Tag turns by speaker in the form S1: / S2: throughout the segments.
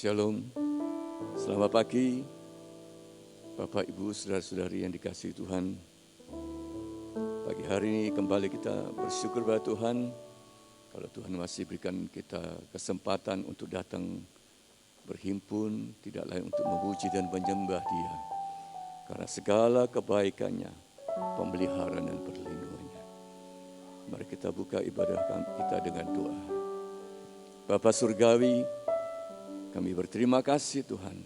S1: Shalom, selamat pagi Bapak, Ibu, Saudara-saudari yang dikasihi Tuhan. Pagi hari ini kembali kita bersyukur pada Tuhan kalau Tuhan masih berikan kita kesempatan untuk datang berhimpun, tidak lain untuk memuji dan menyembah Dia karena segala kebaikannya, pemeliharaan dan perlindungannya. Mari kita buka ibadah kita dengan doa. Bapa Surgawi, kami berterima kasih Tuhan,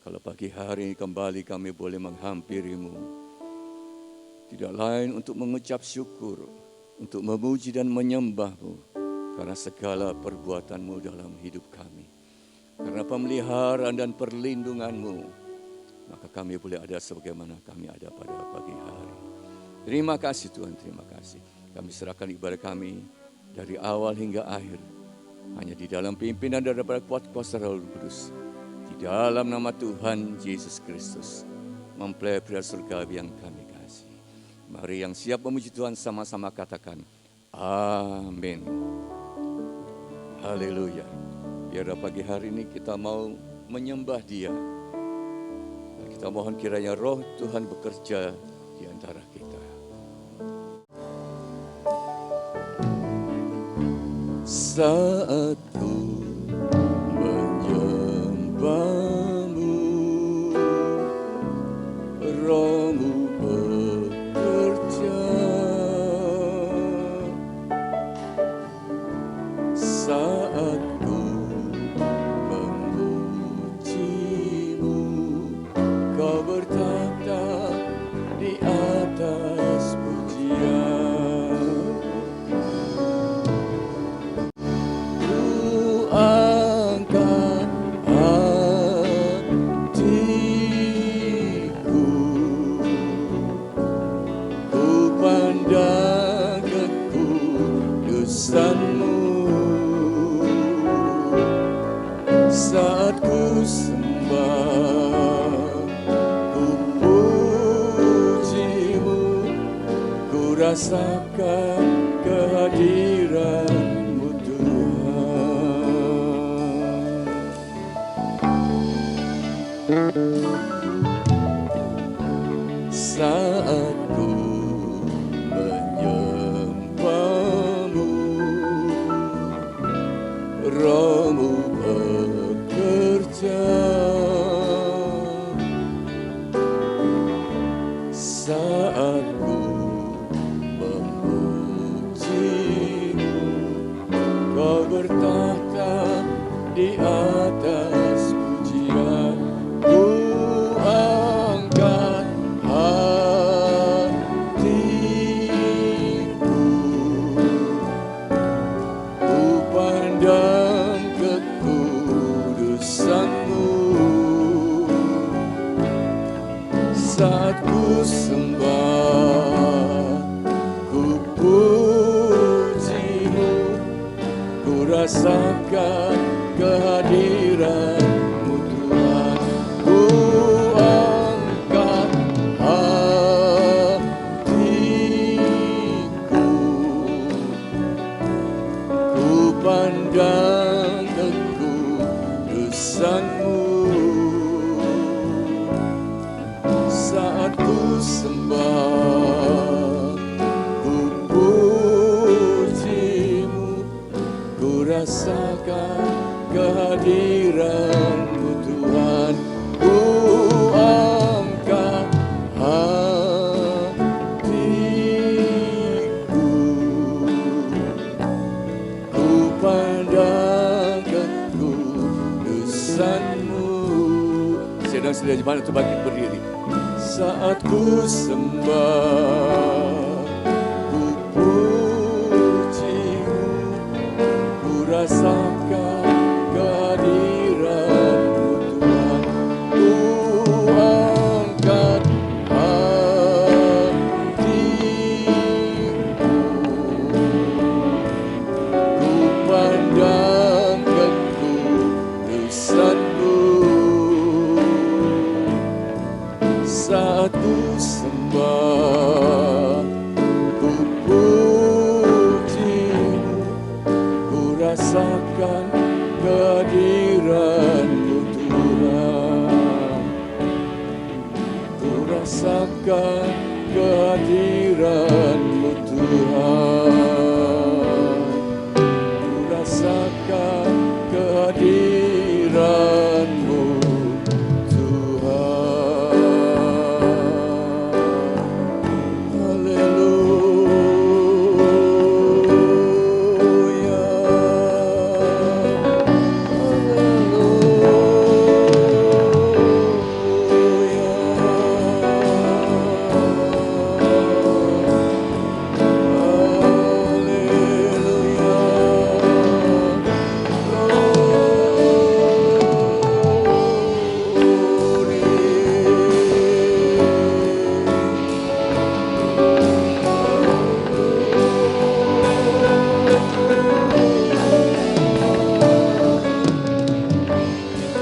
S1: kalau pagi hari ini kembali kami boleh menghampiri-Mu. Tidak lain untuk mengucap syukur, untuk memuji dan menyembah-Mu, karena segala perbuatan-Mu dalam hidup kami. Karena pemeliharaan dan perlindungan-Mu, maka kami boleh ada sebagaimana kami ada pada pagi hari. Terima kasih Tuhan, terima kasih. Kami serahkan ibadah kami dari awal hingga akhir, hanya di dalam pimpinan daripada kuat kuasa Roh Kudus. Di dalam nama Tuhan Yesus Kristus, mempelai pria surgawi yang kami kasih. Mari yang siap memuji Tuhan sama-sama katakan, amin. Haleluya. Biar pagi hari ini kita mau menyembah Dia. Kita mohon kiranya Roh Tuhan bekerja di antara kita. Saat ku menyembah-Mu, Roh-Mu bekerja. Saat ku memuji-Mu, Kau bertata di atas pujian. Angkat hatiku, ku pandang kekudusan-Mu. Saat ku sembah, ku puji-Mu, ku rasakan kehadiran-Mu Tuhan. Saat ku menyembah-Mu, Roh-Mu bekerja. Saat ku memuji-Mu, Kau bertahta di atas pujian. Ku angkat hatiku, ku pandang kekudusan-Mu. Saat ku sembah, ku puji-Mu, ku rasakan kehadiran-Mu Tuhan. Ku angkat hatiku, ku pandang kekudusan-Mu. Saat ku sembah, ku puji-Mu, ku rasakan kehadiran-Mu Tuhan. Ku angkat hatiku, ku pandang kekudusan-Mu. sedang sedia di mana itu bangkit berdiri. Saat ku sembah, ku pujimu, ku rasakan kehadiran-Mu Tuhan. Ku angkat hatiku, ku pandang kekudusan-Mu. Saat ku sembah, ku pujimu, ku rasakan kehadiran-Mu Tuhan. Ku rasakan kehadiran-Mu Tuhan. Ku rasakan kehadiran-Mu Tuhan. Haleluya,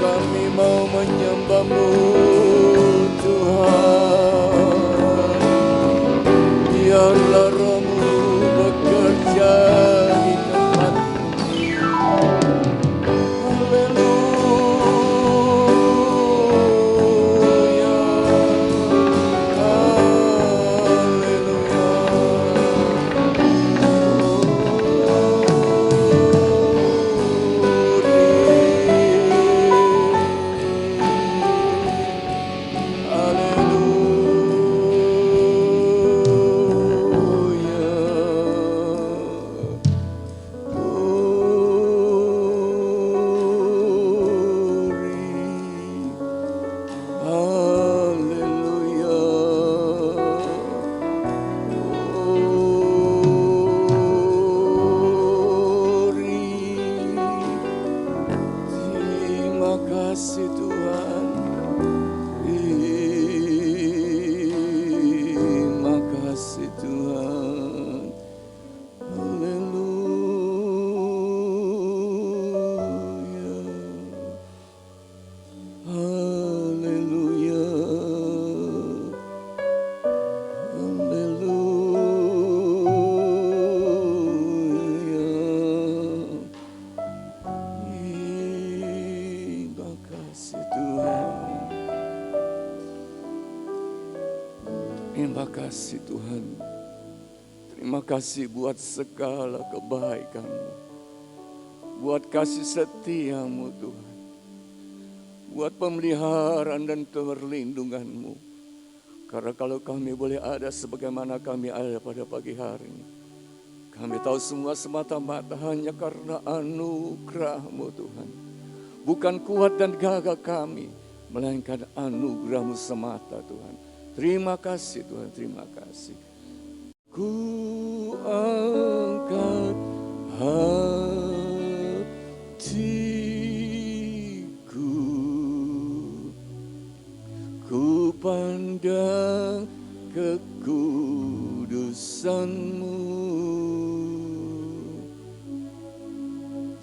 S1: kami mau menyembah-Mu Tuhan. Biarlah Roh-Mu bekerja di tempat ini. Haleluya, terima kasih Tuhan. Terima kasih Tuhan. Haleluya, haleluya, haleluya. Terima kasih Tuhan. Terima kasih Tuhan. Terima kasih buat segala kebaikan-Mu, buat kasih setia-Mu Tuhan, buat pemeliharaan dan perlindungan-Mu. Karena kalau kami boleh ada sebagaimana kami ada pada pagi hari ini, kami tahu semua semata-mata hanya karena anugerah-Mu Tuhan. Bukan kuat dan gagah kami, melainkan anugerah-Mu semata Tuhan. Terima kasih Tuhan, terima kasih. Ku angkat hatiku, ku pandang kekudusan-Mu.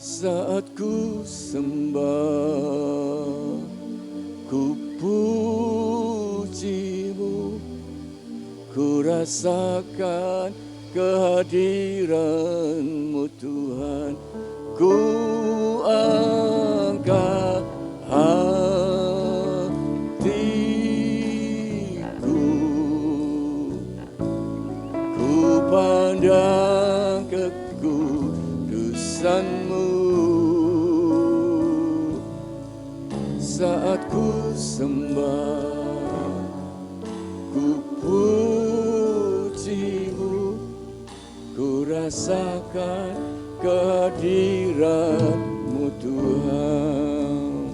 S1: Saat ku sembah, ku pujimu, ku rasakan kehadiran-Mu Tuhan. Ku angkat hatiku, ku pandang kekudusan-Mu. Saat ku sembah, ku pujimu, ku rasakan kehadiran-Mu Tuhan.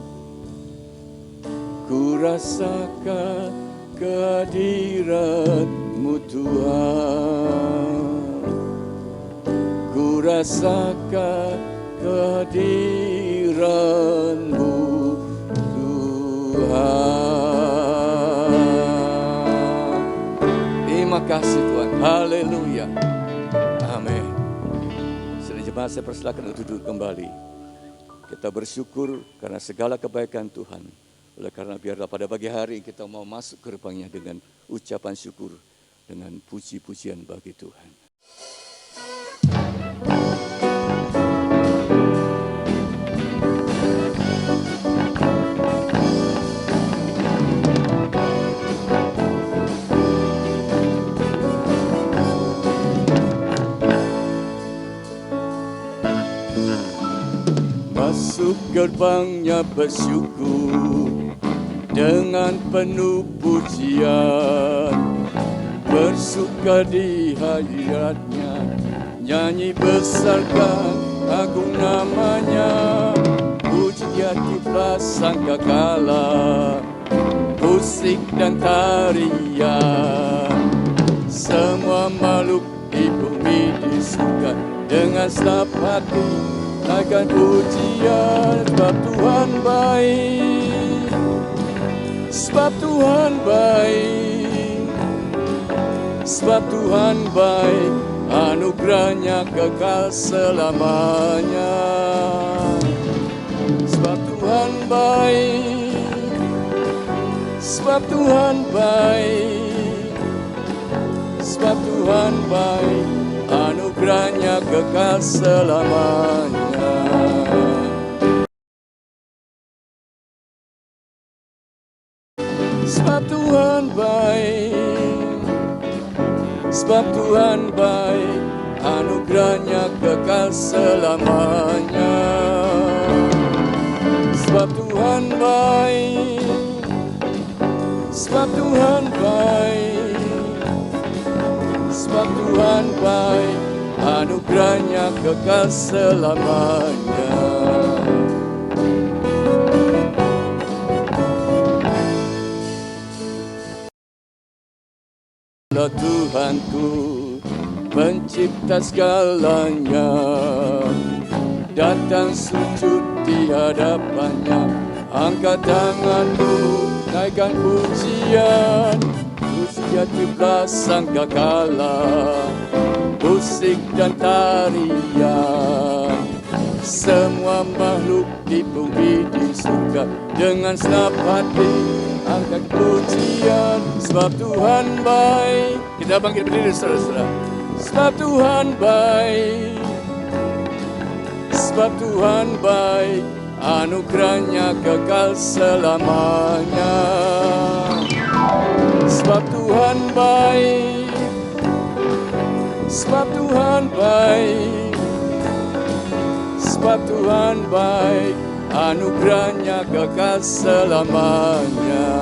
S1: Ku rasakan kehadiran-Mu Tuhan. Ku rasakan kehadiran-Mu Tuhan. Terima kasih Tuhan. Haleluya. Amin. Sedang jemaat saya persilakan untuk duduk kembali. Kita bersyukur karena segala kebaikan Tuhan. Oleh karena biarlah pada pagi hari kita mau masuk gerbangnya dengan ucapan syukur, dengan puji-pujian bagi Tuhan. Masuk gerbangnya bersyukur dengan penuh pujian, bersuka di hadiratnya, nyanyi besarkan agung namanya, puji tiap sangkakala, musik dan tarian, semua makhluk di bumi di surga dengan senap hati naikkan pujian, sebab Tuhan baik, sebab Tuhan baik, sebab Tuhan baik, anugerahnya kekal selamanya. Sebab Tuhan baik, sebab Tuhan baik, sebab Tuhan baik, anugerahnya kekal selamanya. Sebab Tuhan baik, sebab Tuhan baik, anugerahnya kekal selamanya. Sebab Tuhan baik, sebab Tuhan baik, sebab Tuhan baik, anugerahnya kekal selamanya. Tuhanku pencipta segalanya, datang sujud di hadapannya, angkat tanganmu, naikkan pujian, pujian tiuplah sangkakala, musik dan tarian, semua makhluk di bumi di surga dengan senap hati angkat pujian, sebab Tuhan baik. Kita bangkit berdiri saudara-saudara. Sebab Tuhan baik, sebab Tuhan baik, anugerahnya kekal selamanya. Sebab Tuhan baik, sebab Tuhan baik, sebab Tuhan baik, anugerahnya kekal selamanya.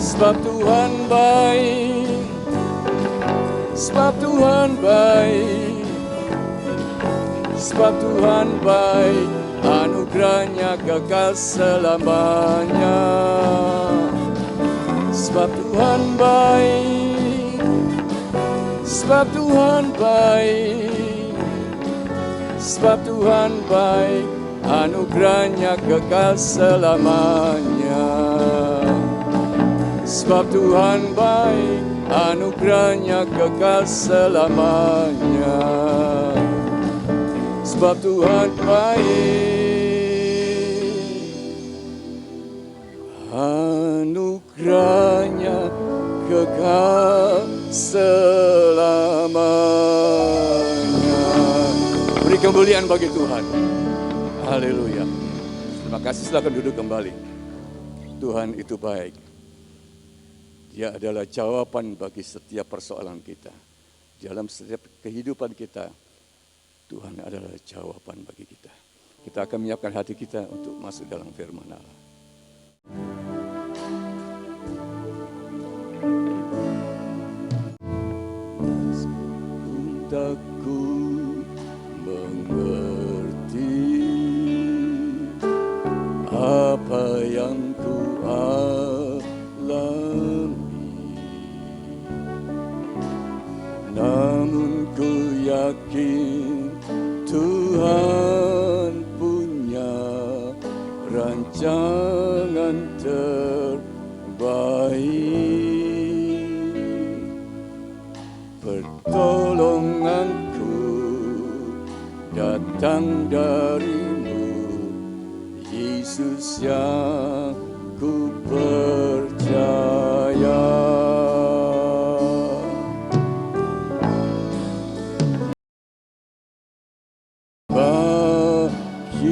S1: Sebab Tuhan baik, sebab Tuhan baik, sebab Tuhan baik, anugerahnya kekal selamanya. Sebab Tuhan baik, sebab Tuhan baik, sebab Tuhan baik, anugerahnya kekal selamanya. Sebab Tuhan baik, anugerahnya kekal selamanya. Sebab Tuhan baik, anugerahnya kekal selamanya. Beri kemuliaan bagi Tuhan. Haleluya. Terima kasih, silakan duduk kembali. Tuhan itu baik. Dia adalah jawaban bagi setiap persoalan kita. Dalam setiap kehidupan kita, Tuhan adalah jawaban bagi kita. Kita akan menyiapkan hati kita untuk masuk dalam firman Allah. Untukku mengerti apa yang ku rancangan terbaik. Pertolonganku datang darimu, Yesus yang ku percaya. Bagiku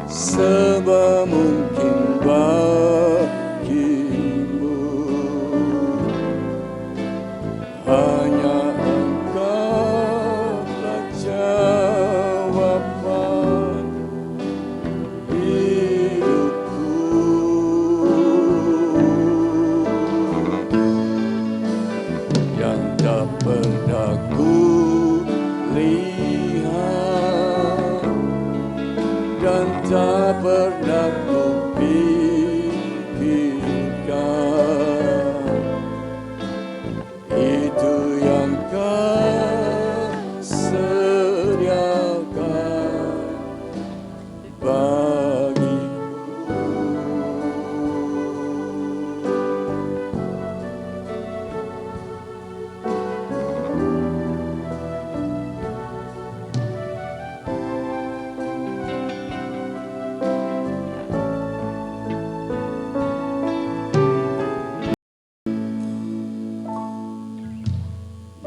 S1: serba mungkin bagimu, hanya Engkaulah jawaban hidupku. Yang tak pernah ku lihat dan tak pernah ku pikirkan, itu yang Kau sediakan bagiku.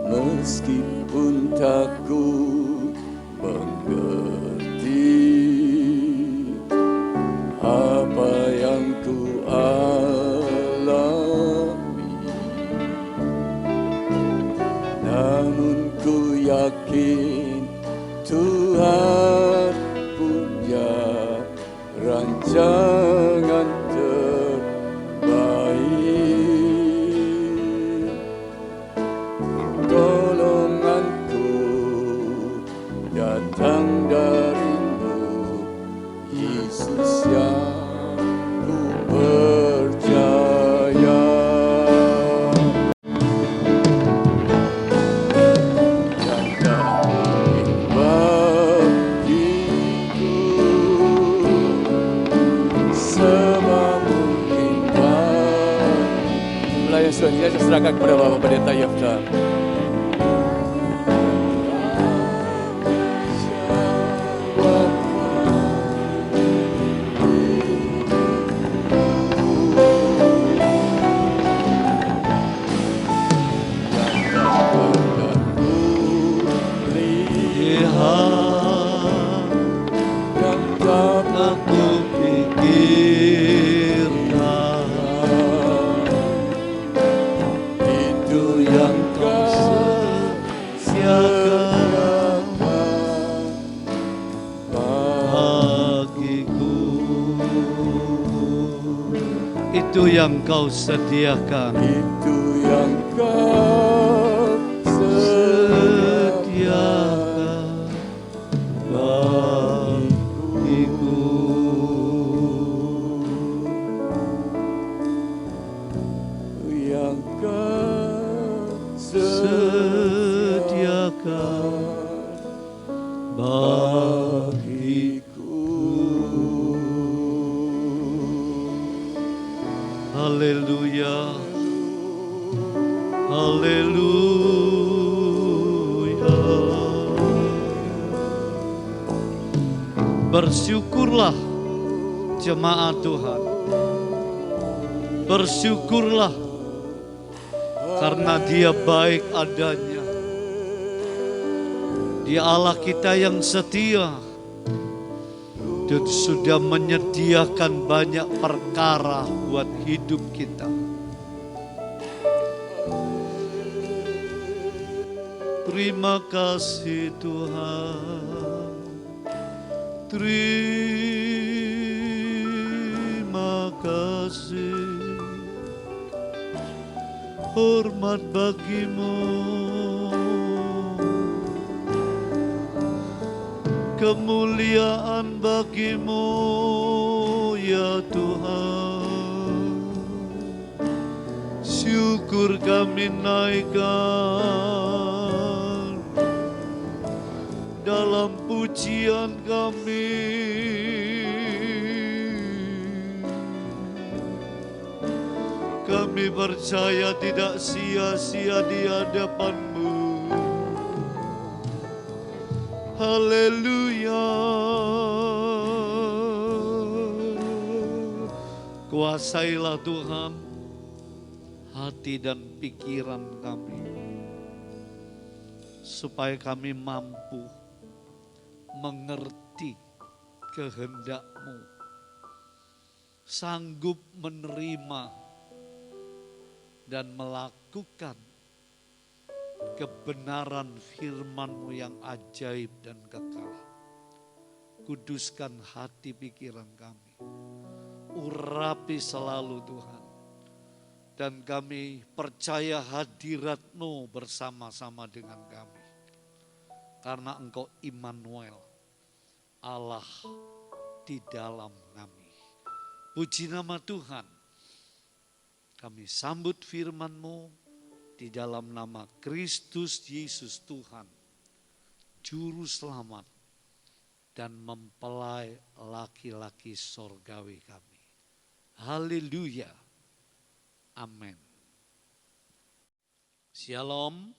S1: Meskipun tak ku mengerti apa yang ku alami, namun ku yakin Tuhan punya rancangan terbaik. Tolonganku datang darimu, Yesus yang ku percaya. Yang tak mungkin bagiku, semua mungkin bagimu. Melayani selanjutnya saya serahkan kepada Bapak Pendeta Yafta.
S2: Itu yang Kau sediakan.
S1: Itu yang Kau sediakan bagiku. Yang Kau sediakan bagiku.
S2: Haleluya, haleluya. Bersyukurlah jemaat Tuhan. Bersyukurlah karena Dia baik adanya. Dia Allah kita yang setia dan sudah menyediakan banyak perkara buat hidup kita. Terima kasih Tuhan, terima kasih. Hormat bagimu, kemuliaan bagimu ya Tuhan. Syukur kami naikkan dalam pujian kami. Kami percaya tidak sia-sia di hadapan-Mu. Haleluya. Kuasailah Tuhan hati dan pikiran kami, supaya kami mampu mengerti kehendak-Mu, sanggup menerima dan melakukan kebenaran firman-Mu yang ajaib dan kekal. Kuduskan hati pikiran kami, urapi selalu Tuhan. Dan kami percaya hadirat-Mu bersama-sama dengan kami. Karena Engkau Immanuel, Allah di dalam kami. Puji nama Tuhan. Kami sambut firman-Mu di dalam nama Kristus Yesus Tuhan, Juru Selamat dan mempelai laki-laki sorgawi kami. Haleluya. Amin. Shalom.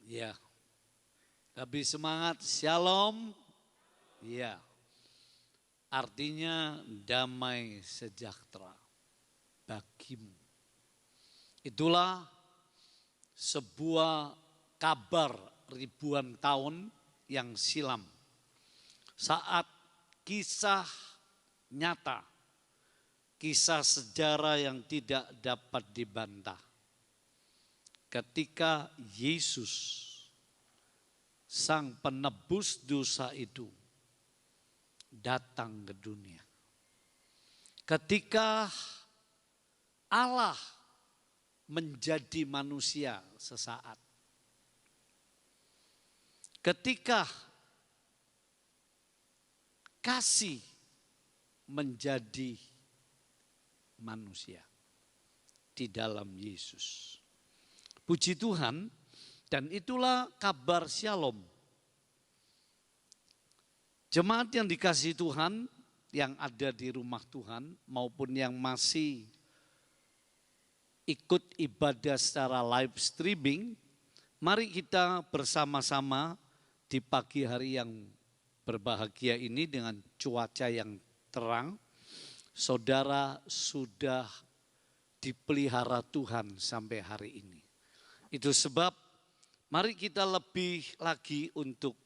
S2: Ya. Lebih semangat. Shalom. Ya. Artinya damai sejahtera bagimu. Itulah sebuah kabar ribuan tahun yang silam. Saat kisah nyata, kisah sejarah yang tidak dapat dibantah. Ketika Yesus, sang penebus dosa itu, datang ke dunia. Ketika Allah menjadi manusia sesaat. Ketika kasih menjadi manusia di dalam Yesus. Puji Tuhan, dan itulah kabar Shalom. Jemaat yang dikasihi Tuhan, yang ada di rumah Tuhan maupun yang masih ikut ibadah secara live streaming, mari kita bersama-sama di pagi hari yang berbahagia ini dengan cuaca yang terang. Saudara sudah dipelihara Tuhan sampai hari ini. Itu sebab mari kita lebih lagi untuk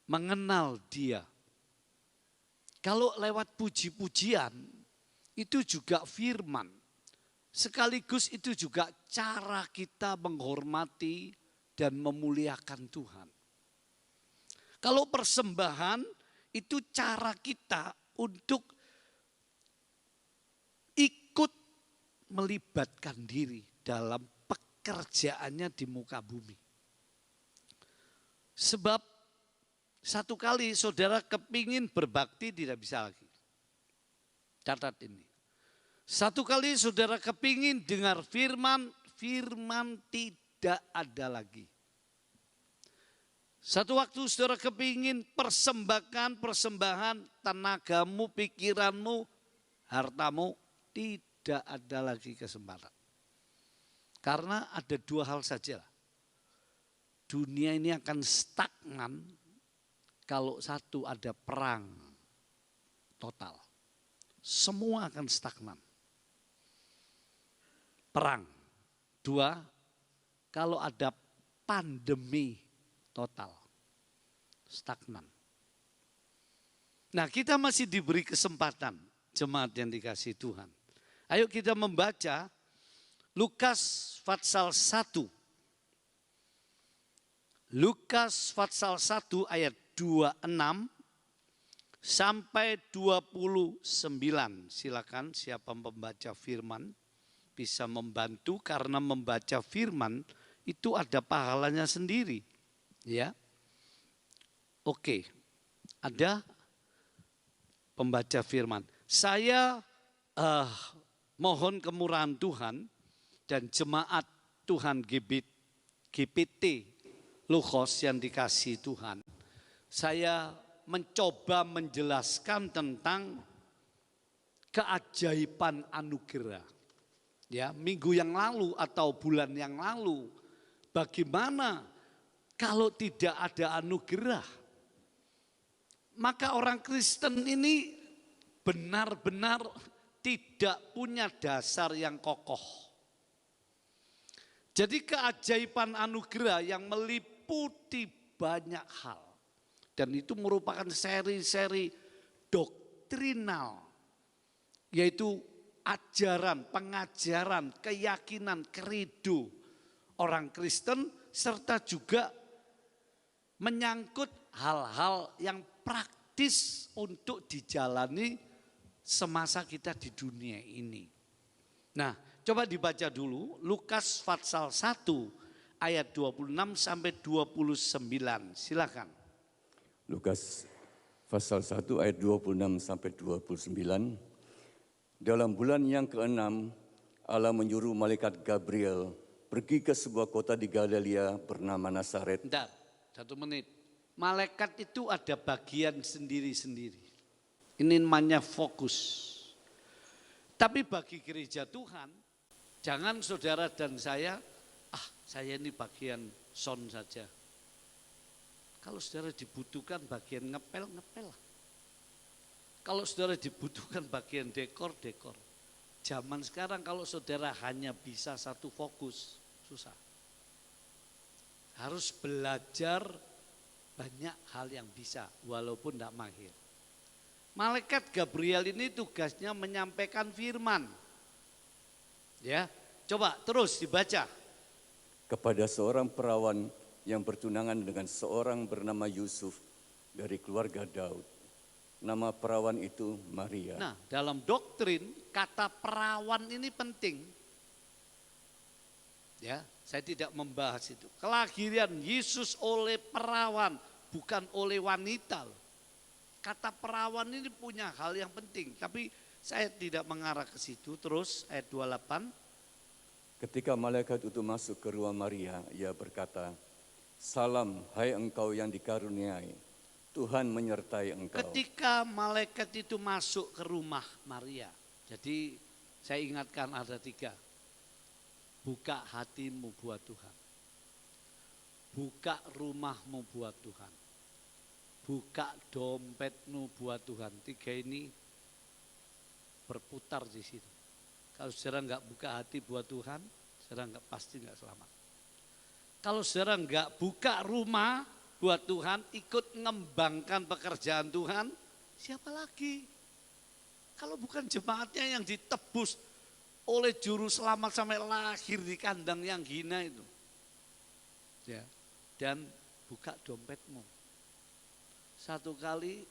S2: mengenal Dia. Kalau lewat puji-pujian itu juga firman. Sekaligus itu juga cara kita menghormati dan memuliakan Tuhan. Kalau persembahan itu cara kita untuk ikut melibatkan diri dalam pekerjaannya di muka bumi. Sebab satu kali saudara kepingin berbakti tidak bisa lagi. Catat ini. Satu kali saudara kepingin dengar firman, firman tidak ada lagi. Satu waktu saudara kepingin persembahan, tenagamu, pikiranmu, hartamu, tidak ada lagi kesempatan. Karena ada dua hal saja. Dunia ini akan stagnan kalau satu ada perang total. Semua akan stagnan. Perang. Dua, kalau ada pandemi total. Stagnan. Nah, kita masih diberi kesempatan, jemaat yang dikasihi Tuhan. Ayo kita membaca Lukas pasal 1. Lukas pasal 1 ayat 26 sampai 29. Silakan siapa membaca firman bisa membantu, karena membaca firman itu ada pahalanya sendiri. Ya. Oke. Ada pembaca firman. Saya mohon kemurahan Tuhan dan jemaat Tuhan GPT Logos yang dikasihi Tuhan, saya mencoba menjelaskan tentang keajaiban anugerah. Ya, minggu yang lalu atau bulan yang lalu, bagaimana kalau tidak ada anugerah? Maka orang Kristen ini benar-benar tidak punya dasar yang kokoh. Jadi keajaiban anugerah yang meliputi banyak hal. Dan itu merupakan seri-seri doktrinal. Yaitu ajaran, pengajaran, keyakinan, kredo orang Kristen. Serta juga menyangkut hal-hal yang praktis untuk dijalani semasa kita di dunia ini. Nah, coba dibaca dulu Lukas pasal 1 ayat 26 sampai 29. Silakan.
S1: Lukas pasal 1 ayat 26 sampai 29. Dalam bulan yang ke-6 Allah menyuruh malaikat Gabriel pergi ke sebuah kota di Galilea bernama Nazaret.
S2: Bentar, 1 menit. Malaikat itu ada bagian sendiri-sendiri. Ini namanya fokus. Tapi bagi gereja Tuhan, jangan saudara dan saya ini bagian sound saja. Kalau saudara dibutuhkan bagian ngepel, ngepel. Kalau saudara dibutuhkan bagian dekor, dekor. Zaman sekarang kalau saudara hanya bisa satu fokus, susah. Harus belajar banyak hal yang bisa, walaupun tidak mahir. Malaikat Gabriel ini tugasnya menyampaikan firman. Ya, coba terus dibaca.
S1: Kepada seorang perawan yang bertunangan dengan seorang bernama Yusuf dari keluarga Daud. Nama perawan itu Maria.
S2: Nah, dalam doktrin kata perawan ini penting. Ya, saya tidak membahas itu. Kelahiran Yesus oleh perawan, bukan oleh wanita loh. Kata perawan ini punya hal yang penting, tapi saya tidak mengarah ke situ. Terus ayat 28.
S1: Ketika malaikat itu masuk ke rumah Maria, ia berkata, "Salam, hai engkau yang dikaruniai, Tuhan menyertai engkau."
S2: Ketika malaikat itu masuk ke rumah Maria, jadi saya ingatkan ada 3. Buka hatimu buat Tuhan. Buka rumahmu buat Tuhan. Buka dompetmu buat Tuhan. 3 ini berputar di situ. Kalau saudara enggak buka hati buat Tuhan, saudara pasti enggak selamat. Kalau saudara enggak buka rumah buat Tuhan, ikut mengembangkan pekerjaan Tuhan, siapa lagi? Kalau bukan jemaatnya yang ditebus oleh juru selamat sampai lahir di kandang yang hina itu. Ya. Dan buka dompetmu. Satu kali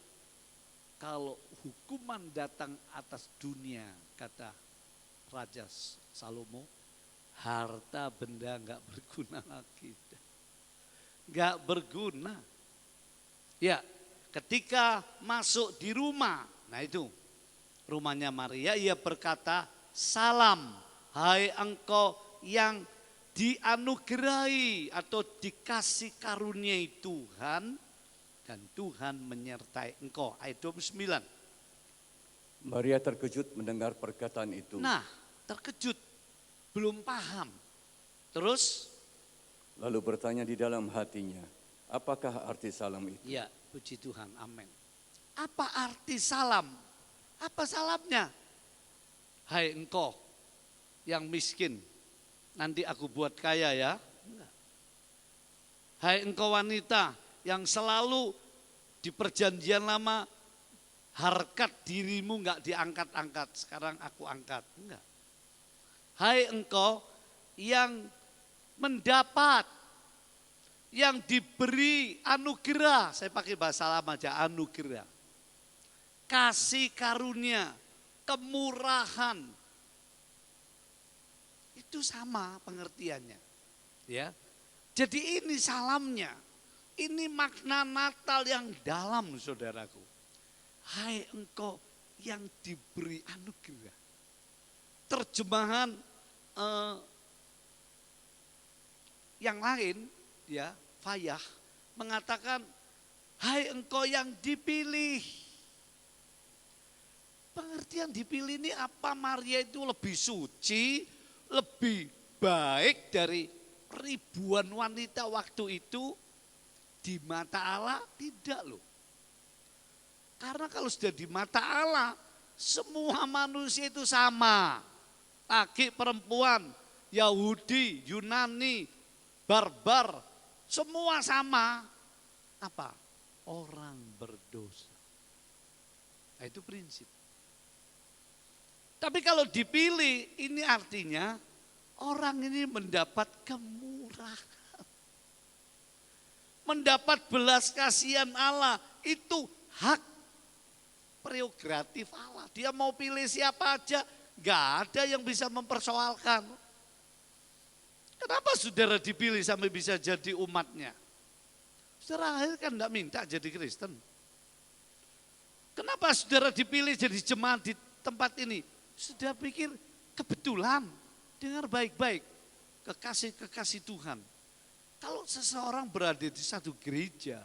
S2: kalau hukuman datang atas dunia, kata Raja Salomo, harta benda enggak berguna lagi. Enggak berguna. Ya, ketika masuk di rumah, nah itu rumahnya Maria, ia berkata, "Salam, hai engkau yang dianugerahi atau dikasih karuniai Tuhan, dan Tuhan menyertai engkau." Ayat 29.
S1: Maria terkejut mendengar perkataan itu.
S2: Nah, terkejut, belum paham. Terus?
S1: Lalu bertanya di dalam hatinya, apakah arti salam itu?
S2: Ya, puji Tuhan, amin. Apa arti salam? Apa salamnya? Hai engkau yang miskin, nanti aku buat kaya ya. Enggak. Hai engkau wanita yang selalu di perjanjian lama harkat dirimu enggak diangkat-angkat, sekarang aku angkat. Enggak. Hai engkau yang mendapat, yang diberi anugerah, saya pakai bahasa lama aja, anugerah. Kasih karunia, kemurahan. Itu sama pengertiannya. Ya. Jadi ini salamnya. Ini makna Natal yang dalam, saudaraku. Hai engkau yang diberi anugerah. Terjemahan yang lain, ya, Fayah mengatakan, hai engkau yang dipilih. Pengertian dipilih ini apa? Maria itu lebih suci, lebih baik dari ribuan wanita waktu itu di mata Allah? Tidak loh. Karena kalau sudah di mata Allah, semua manusia itu sama. Laki, perempuan, Yahudi, Yunani, barbar, semua sama. Apa? Orang berdosa. Nah, itu prinsip. Tapi kalau dipilih, ini artinya orang ini mendapat kemurahan. Mendapat belas kasihan Allah. Itu hak prerogatif Allah. Dia mau pilih siapa aja, gak ada yang bisa mempersoalkan. Kenapa saudara dipilih sampai bisa jadi umatnya? Saudara akhir kan gak minta jadi Kristen. Kenapa saudara dipilih jadi jemaat di tempat ini? Sudah pikir kebetulan, dengar baik-baik, kekasih-kekasih Tuhan. Kalau seseorang berada di satu gereja,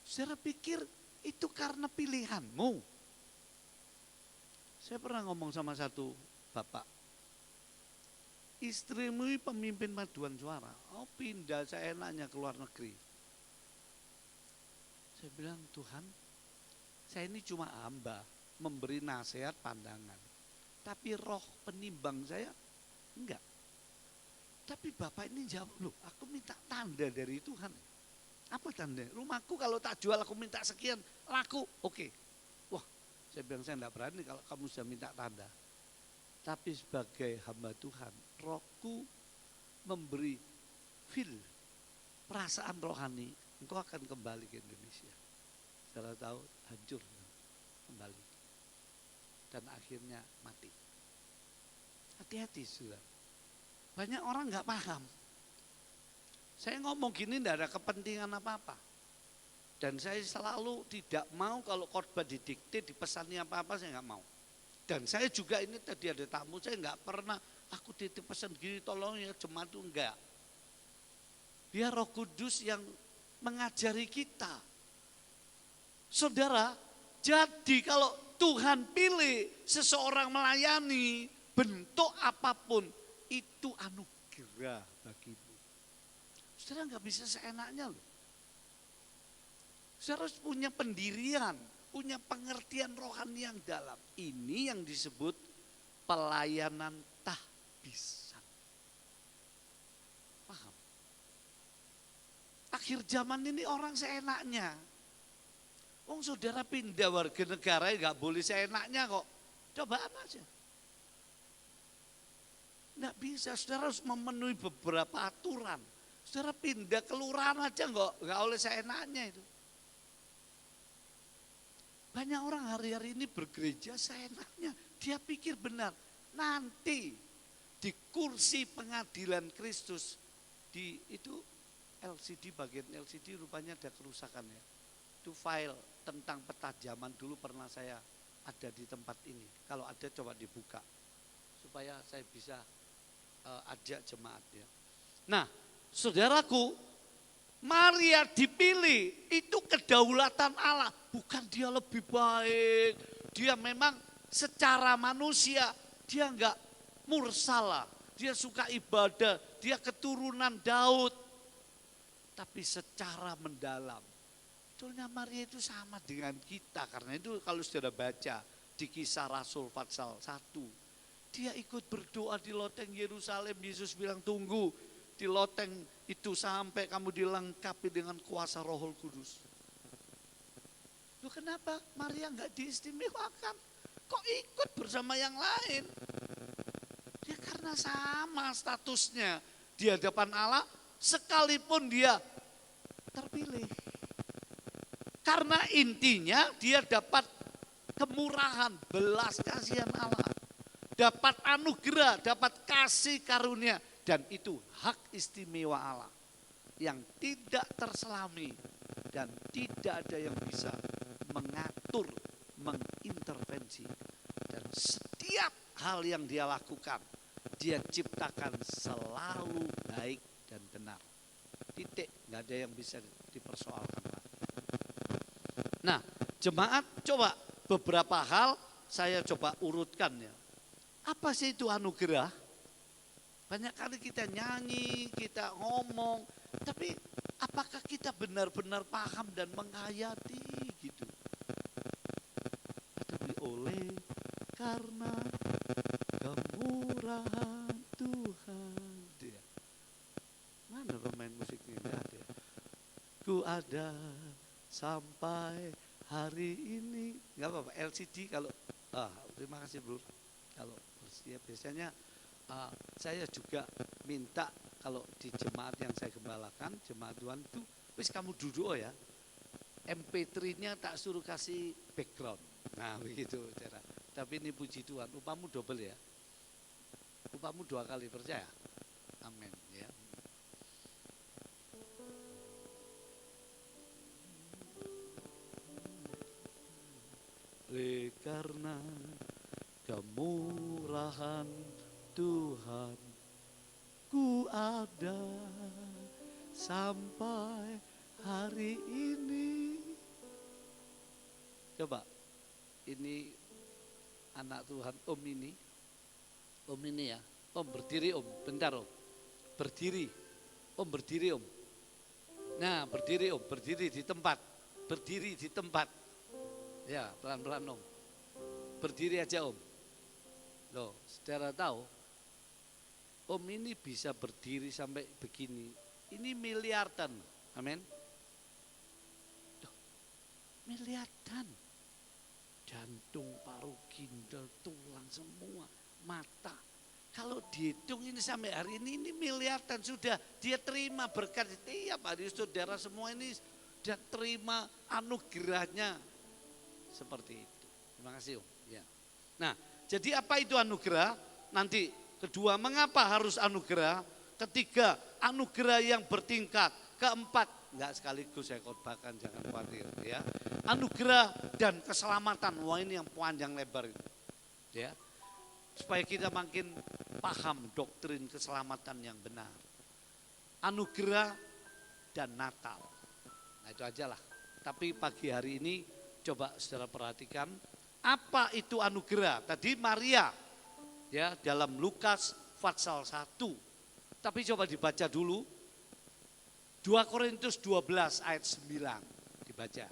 S2: saudara pikir itu karena pilihanmu. Saya pernah ngomong sama satu bapak, istrimu pemimpin paduan suara, oh pindah saya enaknya ke luar negeri. Saya bilang, Tuhan, saya ini cuma hamba, memberi nasihat pandangan. Tapi roh penimbang saya, enggak. Tapi bapak ini jawab, loh aku minta tanda dari Tuhan. Apa tanda? Rumahku kalau tak jual aku minta sekian, laku, oke. Wah, saya bilang saya enggak berani kalau kamu sudah minta tanda. Tapi sebagai hamba Tuhan, rohku memberi perasaan rohani, engkau akan kembali ke Indonesia. Saudara tahu, hancur kembali. Dan akhirnya mati. Hati-hati sudah. Banyak orang nggak paham. Saya ngomong gini tidak ada kepentingan apa-apa. Dan saya selalu tidak mau kalau khotbah didikte, dipesani apa-apa saya nggak mau. Dan saya juga ini tadi ada tamu, saya nggak pernah aku titip pesan gini tolong ya jemaat itu enggak. Biar Roh Kudus yang mengajari kita. Saudara, jadi kalau Tuhan pilih seseorang melayani bentuk apapun itu anugerah bagimu. Saudara nggak bisa seenaknya loh. Saudara harus punya pendirian, punya pengertian rohani yang dalam. Ini yang disebut pelayanan tahbisan. Paham? Akhir zaman ini orang seenaknya. Wong saudara pindah warga negara nggak boleh seenaknya kok. Cobaan aja. Nggak bisa, saudara harus memenuhi beberapa aturan. Saudara pindah kelurahan aja nggak oleh seenaknya itu. Banyak orang hari-hari ini bergereja seenaknya. Dia pikir benar. Nanti di kursi pengadilan Kristus di itu LCD, bagian LCD rupanya ada kerusakan ya. Itu file tentang peta zaman dulu pernah saya ada di tempat ini. Kalau ada coba dibuka supaya saya bisa ajak jemaat ya. Nah, saudaraku, Maria dipilih itu kedaulatan Allah, bukan dia lebih baik. Dia memang secara manusia dia enggak mursala, dia suka ibadah, dia keturunan Daud. Tapi secara mendalam sebetulnya Maria itu sama dengan kita. Karena itu kalau saudara baca di Kisah Rasul pasal 1, dia ikut berdoa di loteng Yerusalem. Yesus bilang tunggu di loteng itu sampai kamu dilengkapi dengan kuasa Roh Kudus. Loh kenapa Maria enggak diistimewakan? Kok ikut bersama yang lain? Ya karena sama statusnya di hadapan Allah sekalipun dia terpilih. Karena intinya dia dapat kemurahan, belas kasihan Allah. Dapat anugerah, dapat kasih karunia. Dan itu hak istimewa Allah. Yang tidak terselami. Dan tidak ada yang bisa mengatur, mengintervensi. Dan setiap hal yang dia lakukan, dia ciptakan selalu baik dan benar. Titik, nggak ada yang bisa dipersoalkan lagi. Nah, jemaat coba beberapa hal saya coba urutkan ya. Apa sih itu anugerah? Banyak kali kita nyanyi, kita ngomong, tapi apakah kita benar-benar paham dan menghayati gitu? Tapi oleh karena kemurahan Tuhan. Dia. Mana pemain musiknya? Enggak ada. Ku ada sampai hari ini. Enggak apa-apa, LCD kalau terima kasih Bro. Kalau biasanya saya juga minta kalau di jemaat yang saya gembalakan, jemaat Tuhan itu, wis kamu duduk ya, MP3-nya tak suruh kasih background. Nah begitu cara. Tapi ini puji Tuhan, upamu double ya. Upamu 2 kali, percaya? Amin ya. Karena kemurahan Tuhan, ku ada sampai hari ini. Coba, ini anak Tuhan, Om ini ya. Om berdiri Om, bentar Om. Berdiri, Om berdiri Om. Nah berdiri Om, berdiri di tempat. Berdiri di tempat. Ya pelan-pelan Om. Berdiri aja Om. Loh, saudara tahu, Om ini bisa berdiri sampai begini. Ini miliaran, amin. Miliaran. Jantung, paru, ginjal, tulang semua, mata. Kalau dihitung ini sampai hari ini miliaran sudah dia terima berkat tiap hari saudara semua ini sudah terima anugerahnya seperti itu. Terima kasih Om. Ya. Nah, jadi apa itu anugerah? Nanti kedua, mengapa harus anugerah? Ketiga, anugerah yang bertingkat. Keempat, enggak sekaligus saya khotbahkan, jangan khawatir ya. Anugerah dan keselamatan. Wah ini yang panjang lebar itu. Ya. Supaya kita makin paham doktrin keselamatan yang benar. Anugerah dan Natal. Nah itu aja lah. Tapi pagi hari ini coba saudara perhatikan apa itu anugerah. Tadi Maria ya dalam Lukas pasal 1. Tapi coba dibaca dulu 2 Korintus 12 ayat 9 dibaca.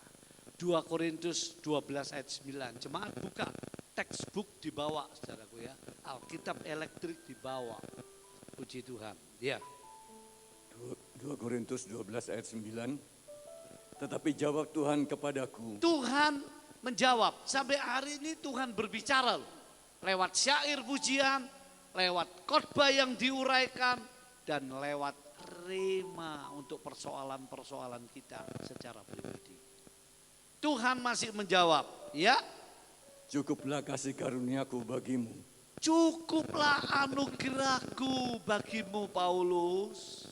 S2: 2 Korintus 12 ayat 9. Jemaat buka textbook dibawa saudaraku ya. Alkitab elektrik dibawa. Puji Tuhan. Ya.
S1: 2 Korintus 12 ayat 9. Tetapi jawab Tuhan kepadaku.
S2: Tuhan menjawab. Sampai hari ini Tuhan berbicara loh. Lewat syair pujian, lewat khotbah yang diuraikan, dan lewat rema untuk persoalan-persoalan kita secara pribadi. Tuhan masih menjawab, ya.
S1: Cukuplah kasih karuniaku bagimu.
S2: Cukuplah anugerahku bagimu Paulus.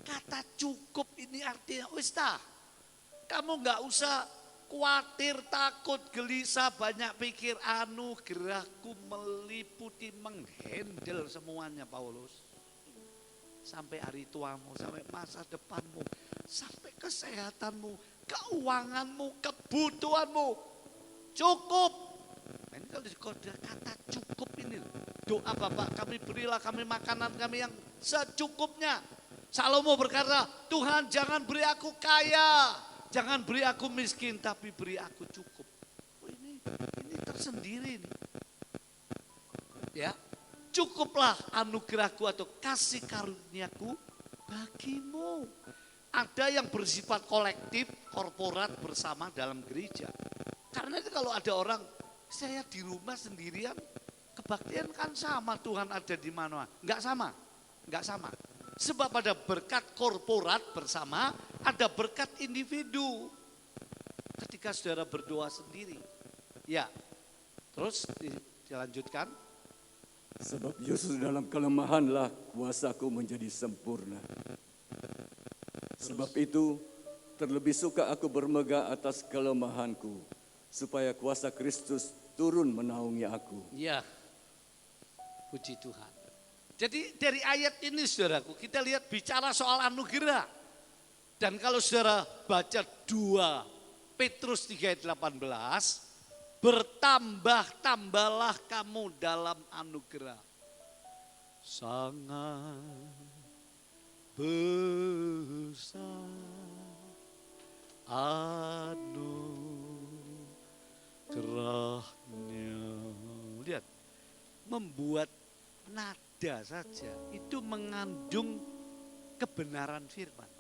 S2: Kata cukup ini artinya wis tah. Kamu enggak usah khawatir, takut, gelisah, banyak pikir. Anugerahku meliputi, menghandle semuanya Paulus. Sampai hari tuamu, sampai masa depanmu, sampai kesehatanmu, keuanganmu, kebutuhanmu. Cukup. Ini kalau kata cukup ini. Doa Bapak kami berilah kami makanan kami yang secukupnya. Salomo berkata, Tuhan jangan beri aku kaya, jangan beri aku miskin, tapi beri aku cukup. Oh, ini tersendiri nih. Ya, cukuplah anugerahku atau kasih karuniaku bagimu. Ada yang bersifat kolektif, korporat bersama dalam gereja. Karena itu kalau ada orang, saya di rumah sendirian, kebaktian kan sama Tuhan ada di mana. Enggak sama, enggak sama. Sebab ada berkat korporat bersama, ada berkat individu. Ketika saudara berdoa sendiri. Ya, terus dilanjutkan.
S1: Sebab justru dalam kelemahanlah kuasaku menjadi sempurna. Sebab itu terlebih suka aku bermegah atas kelemahanku, supaya kuasa Kristus turun menaungi aku.
S2: Ya, puji Tuhan. Jadi dari ayat ini saudaraku kita lihat bicara soal anugerah. Dan kalau saudara baca 2 Petrus 3 ayat 18, bertambah-tambahlah kamu dalam anugerah. Sangat besar anugerahnya. Lihat, membuat nada saja itu mengandung kebenaran firman.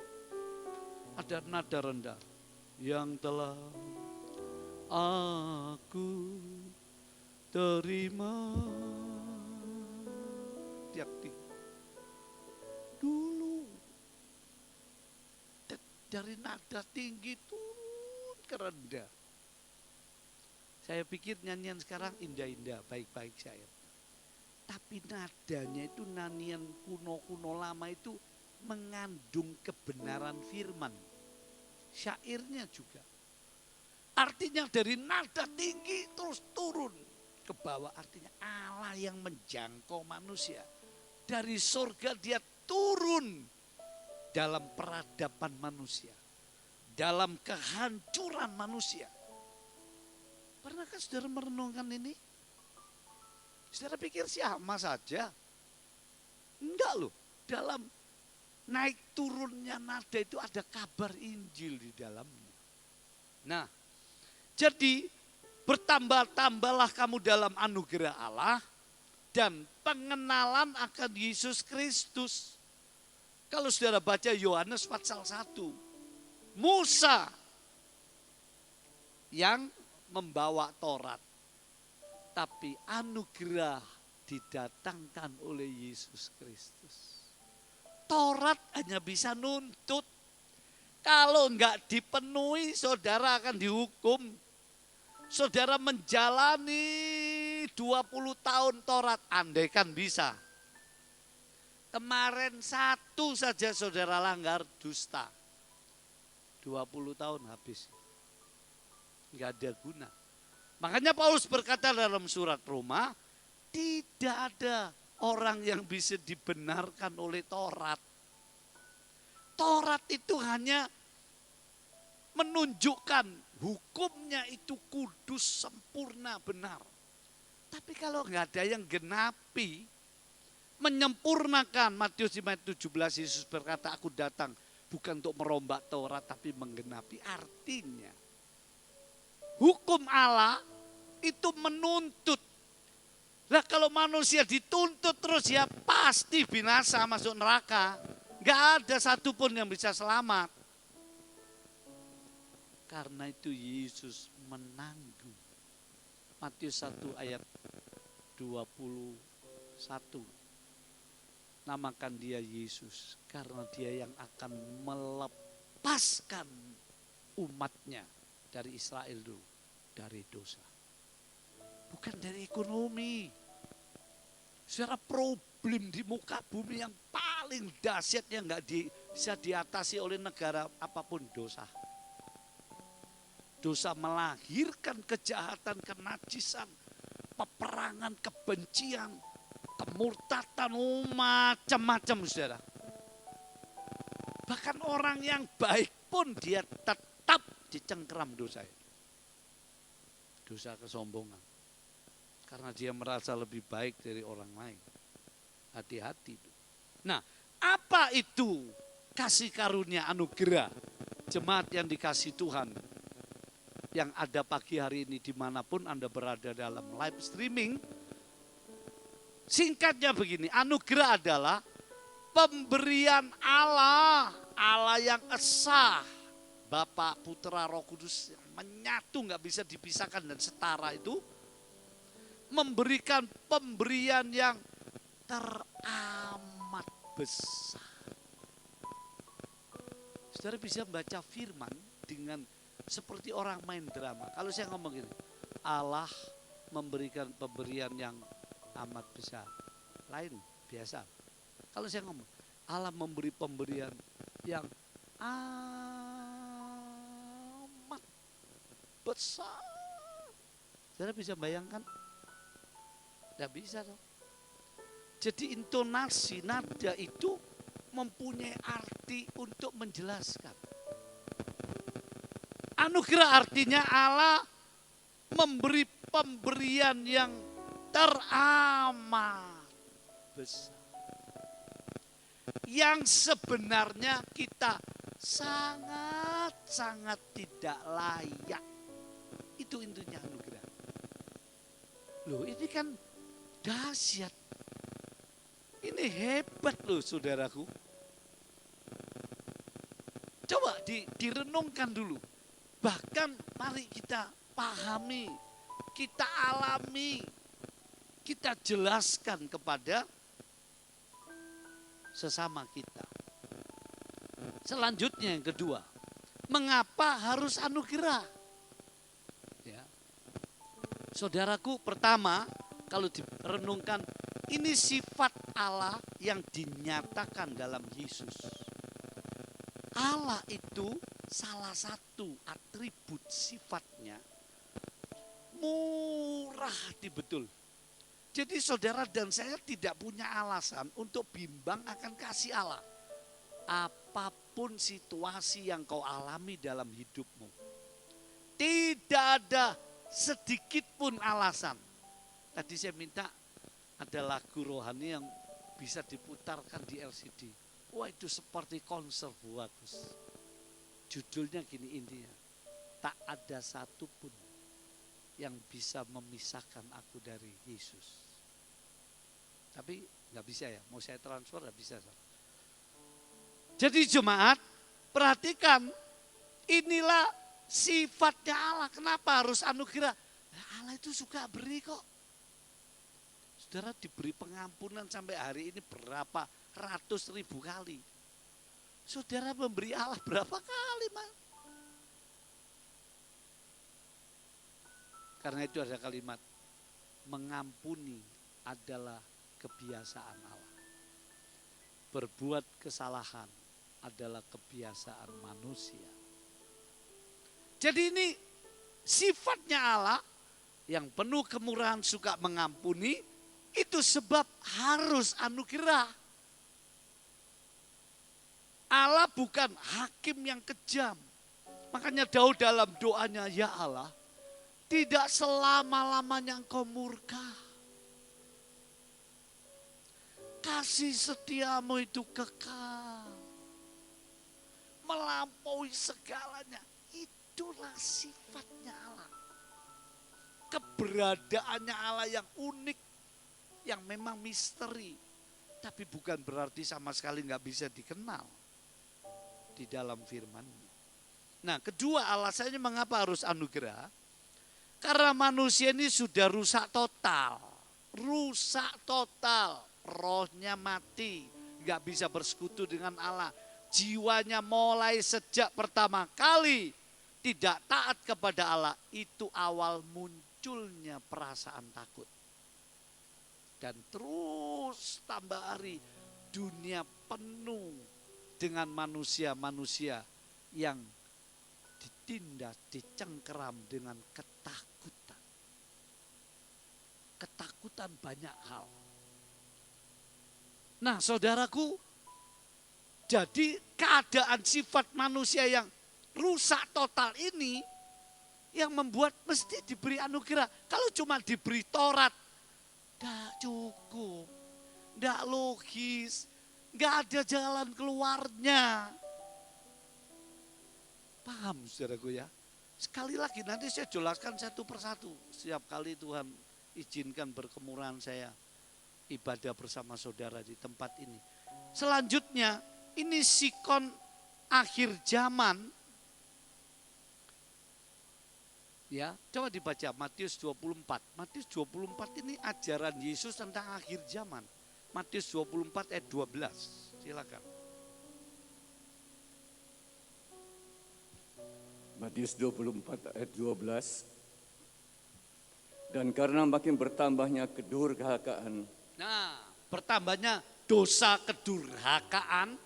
S2: Ada nada rendah yang telah aku terima. Tiap dulu dari nada tinggi turun ke rendah. Saya pikir nyanyian sekarang indah-indah, baik-baik saya. Tapi nadanya itu nyanyian kuno-kuno lama itu mengandung kebenaran firman. Syairnya juga. Artinya dari nada tinggi terus turun ke bawah. Artinya Allah yang menjangkau manusia. Dari surga dia turun dalam peradaban manusia. Dalam kehancuran manusia. Pernahkah saudara merenungkan ini? Saudara pikir sama saja? Enggak loh. Dalam naik turunnya nada itu ada kabar Injil di dalamnya. Nah, jadi bertambah-tambahlah kamu dalam anugerah Allah dan pengenalan akan Yesus Kristus. Kalau saudara baca Yohanes pasal 1, Musa yang membawa Taurat, tapi anugerah didatangkan oleh Yesus Kristus. Taurat hanya bisa nuntut. Kalau enggak dipenuhi, saudara akan dihukum. Saudara menjalani 20 tahun Taurat, andaikan bisa. Kemarin 1 saja saudara langgar, dusta. 20 tahun habis. Enggak ada guna. Makanya Paulus berkata dalam surat Roma, tidak ada orang yang bisa dibenarkan oleh Taurat. Taurat itu hanya menunjukkan hukumnya itu kudus, sempurna, benar. Tapi kalau nggak ada yang genapi, menyempurnakan, Matius 5:17 Yesus berkata, aku datang bukan untuk merombak Taurat tapi menggenapi. Artinya, hukum Allah itu menuntut. Lah kalau manusia dituntut terus ya pasti binasa, masuk neraka. Gak ada satupun yang bisa selamat. Karena itu Yesus menanggung. Matius 1 ayat 21. Namakan dia Yesus. Karena dia yang akan melepaskan umatnya dari Israel dulu. Dari dosa. Bukan dari ekonomi. Secara problem di muka bumi yang paling dahsyat yang nggak bisa diatasi oleh negara apapun dosa. Dosa melahirkan kejahatan, kenajisan, peperangan, kebencian, kemurtatan, macam-macam saudara. Bahkan orang yang baik pun dia tetap dicengkeram dosa itu. Dosa kesombongan. Karena dia merasa lebih baik dari orang lain. Hati-hati. Nah, apa itu kasih karunia anugerah jemaat yang dikasih Tuhan yang ada pagi hari ini dimanapun Anda berada dalam live streaming? Singkatnya begini, anugerah adalah pemberian Allah, Allah yang esa, Bapa, Putra, Roh Kudus yang menyatu nggak bisa dipisahkan dan setara itu, memberikan pemberian yang teramat besar. Saudara bisa baca firman dengan seperti orang main drama. Kalau saya ngomong gini, Allah memberikan pemberian yang amat besar. Lain, biasa. Kalau saya ngomong, Allah memberi pemberian yang amat besar. Saudara bisa bayangkan? Tidak bisa dong. Jadi intonasi nada itu mempunyai arti untuk menjelaskan. Anugerah artinya Allah memberi pemberian yang teramat besar. Yang sebenarnya kita sangat-sangat tidak layak. Itu intinya anugerah. Loh, ini kan dahsyat. Ini hebat loh saudaraku. Coba direnungkan dulu. Bahkan mari kita pahami, kita alami, kita jelaskan kepada sesama kita. Selanjutnya yang kedua, mengapa harus anugerah? Ya. Saudaraku, pertama kalau direnungkan, ini sifat Allah yang dinyatakan dalam Yesus. Allah itu salah satu atribut sifatnya murah hati betul. Jadi saudara dan saya tidak punya alasan untuk bimbang akan kasih Allah. Apapun situasi yang kau alami dalam hidupmu, tidak ada sedikit pun alasan. Tadi saya minta ada lagu rohani yang bisa diputarkan di LCD. Wah, itu seperti konser bagus. Judulnya gini intinya, tak ada satupun yang bisa memisahkan aku dari Yesus. Tapi nggak bisa ya, mau saya transfer nggak bisa. Jadi jemaat, perhatikan, inilah sifatnya Allah. Kenapa harus anugerah? Nah, Allah itu suka beri kok. Saudara diberi pengampunan sampai hari ini berapa ratus ribu kali. Saudara memberi Allah berapa kali, Mas? Karena itu ada kalimat, mengampuni adalah kebiasaan Allah. Berbuat kesalahan adalah kebiasaan manusia. Jadi ini sifatnya Allah yang penuh kemurahan, suka mengampuni, itu sebab harus anugerah. Allah bukan hakim yang kejam. Makanya Daud dalam doanya, ya Allah, tidak selama-lamanya engkau murka. Kasih setiamu itu kekal. Melampaui segalanya. Itulah sifatnya Allah. Keberadaannya Allah yang unik. Yang memang misteri. Tapi bukan berarti sama sekali nggak bisa dikenal. Di dalam firman-Nya. Nah, kedua alasannya mengapa harus anugerah. Karena manusia ini sudah rusak total. Rusak total. Rohnya mati. Gak bisa bersekutu dengan Allah. Jiwanya mulai sejak pertama kali tidak taat kepada Allah. Itu awal munculnya perasaan takut. Dan terus tambah hari dunia penuh dengan manusia-manusia yang ditindas, dicengkeram dengan ketakutan. Ketakutan banyak hal. Nah, saudaraku, jadi keadaan sifat manusia yang rusak total ini yang membuat mesti diberi anugerah. Kalau cuma diberi Taurat, tidak cukup, tidak logis, nggak ada jalan keluarnya. Paham saudaraku ya? Sekali lagi nanti saya jelaskan satu persatu. Setiap kali Tuhan izinkan berkemurahan saya ibadah bersama saudara di tempat ini. Selanjutnya ini sikon akhir zaman. Ya, coba dibaca Matius 24. Matius 24 ini ajaran Yesus tentang akhir zaman. Matius 24 ayat 12. Silakan.
S1: Matius 24 ayat 12. Dan karena makin bertambahnya kedurhakaan.
S2: Nah, bertambahnya dosa kedurhakaan.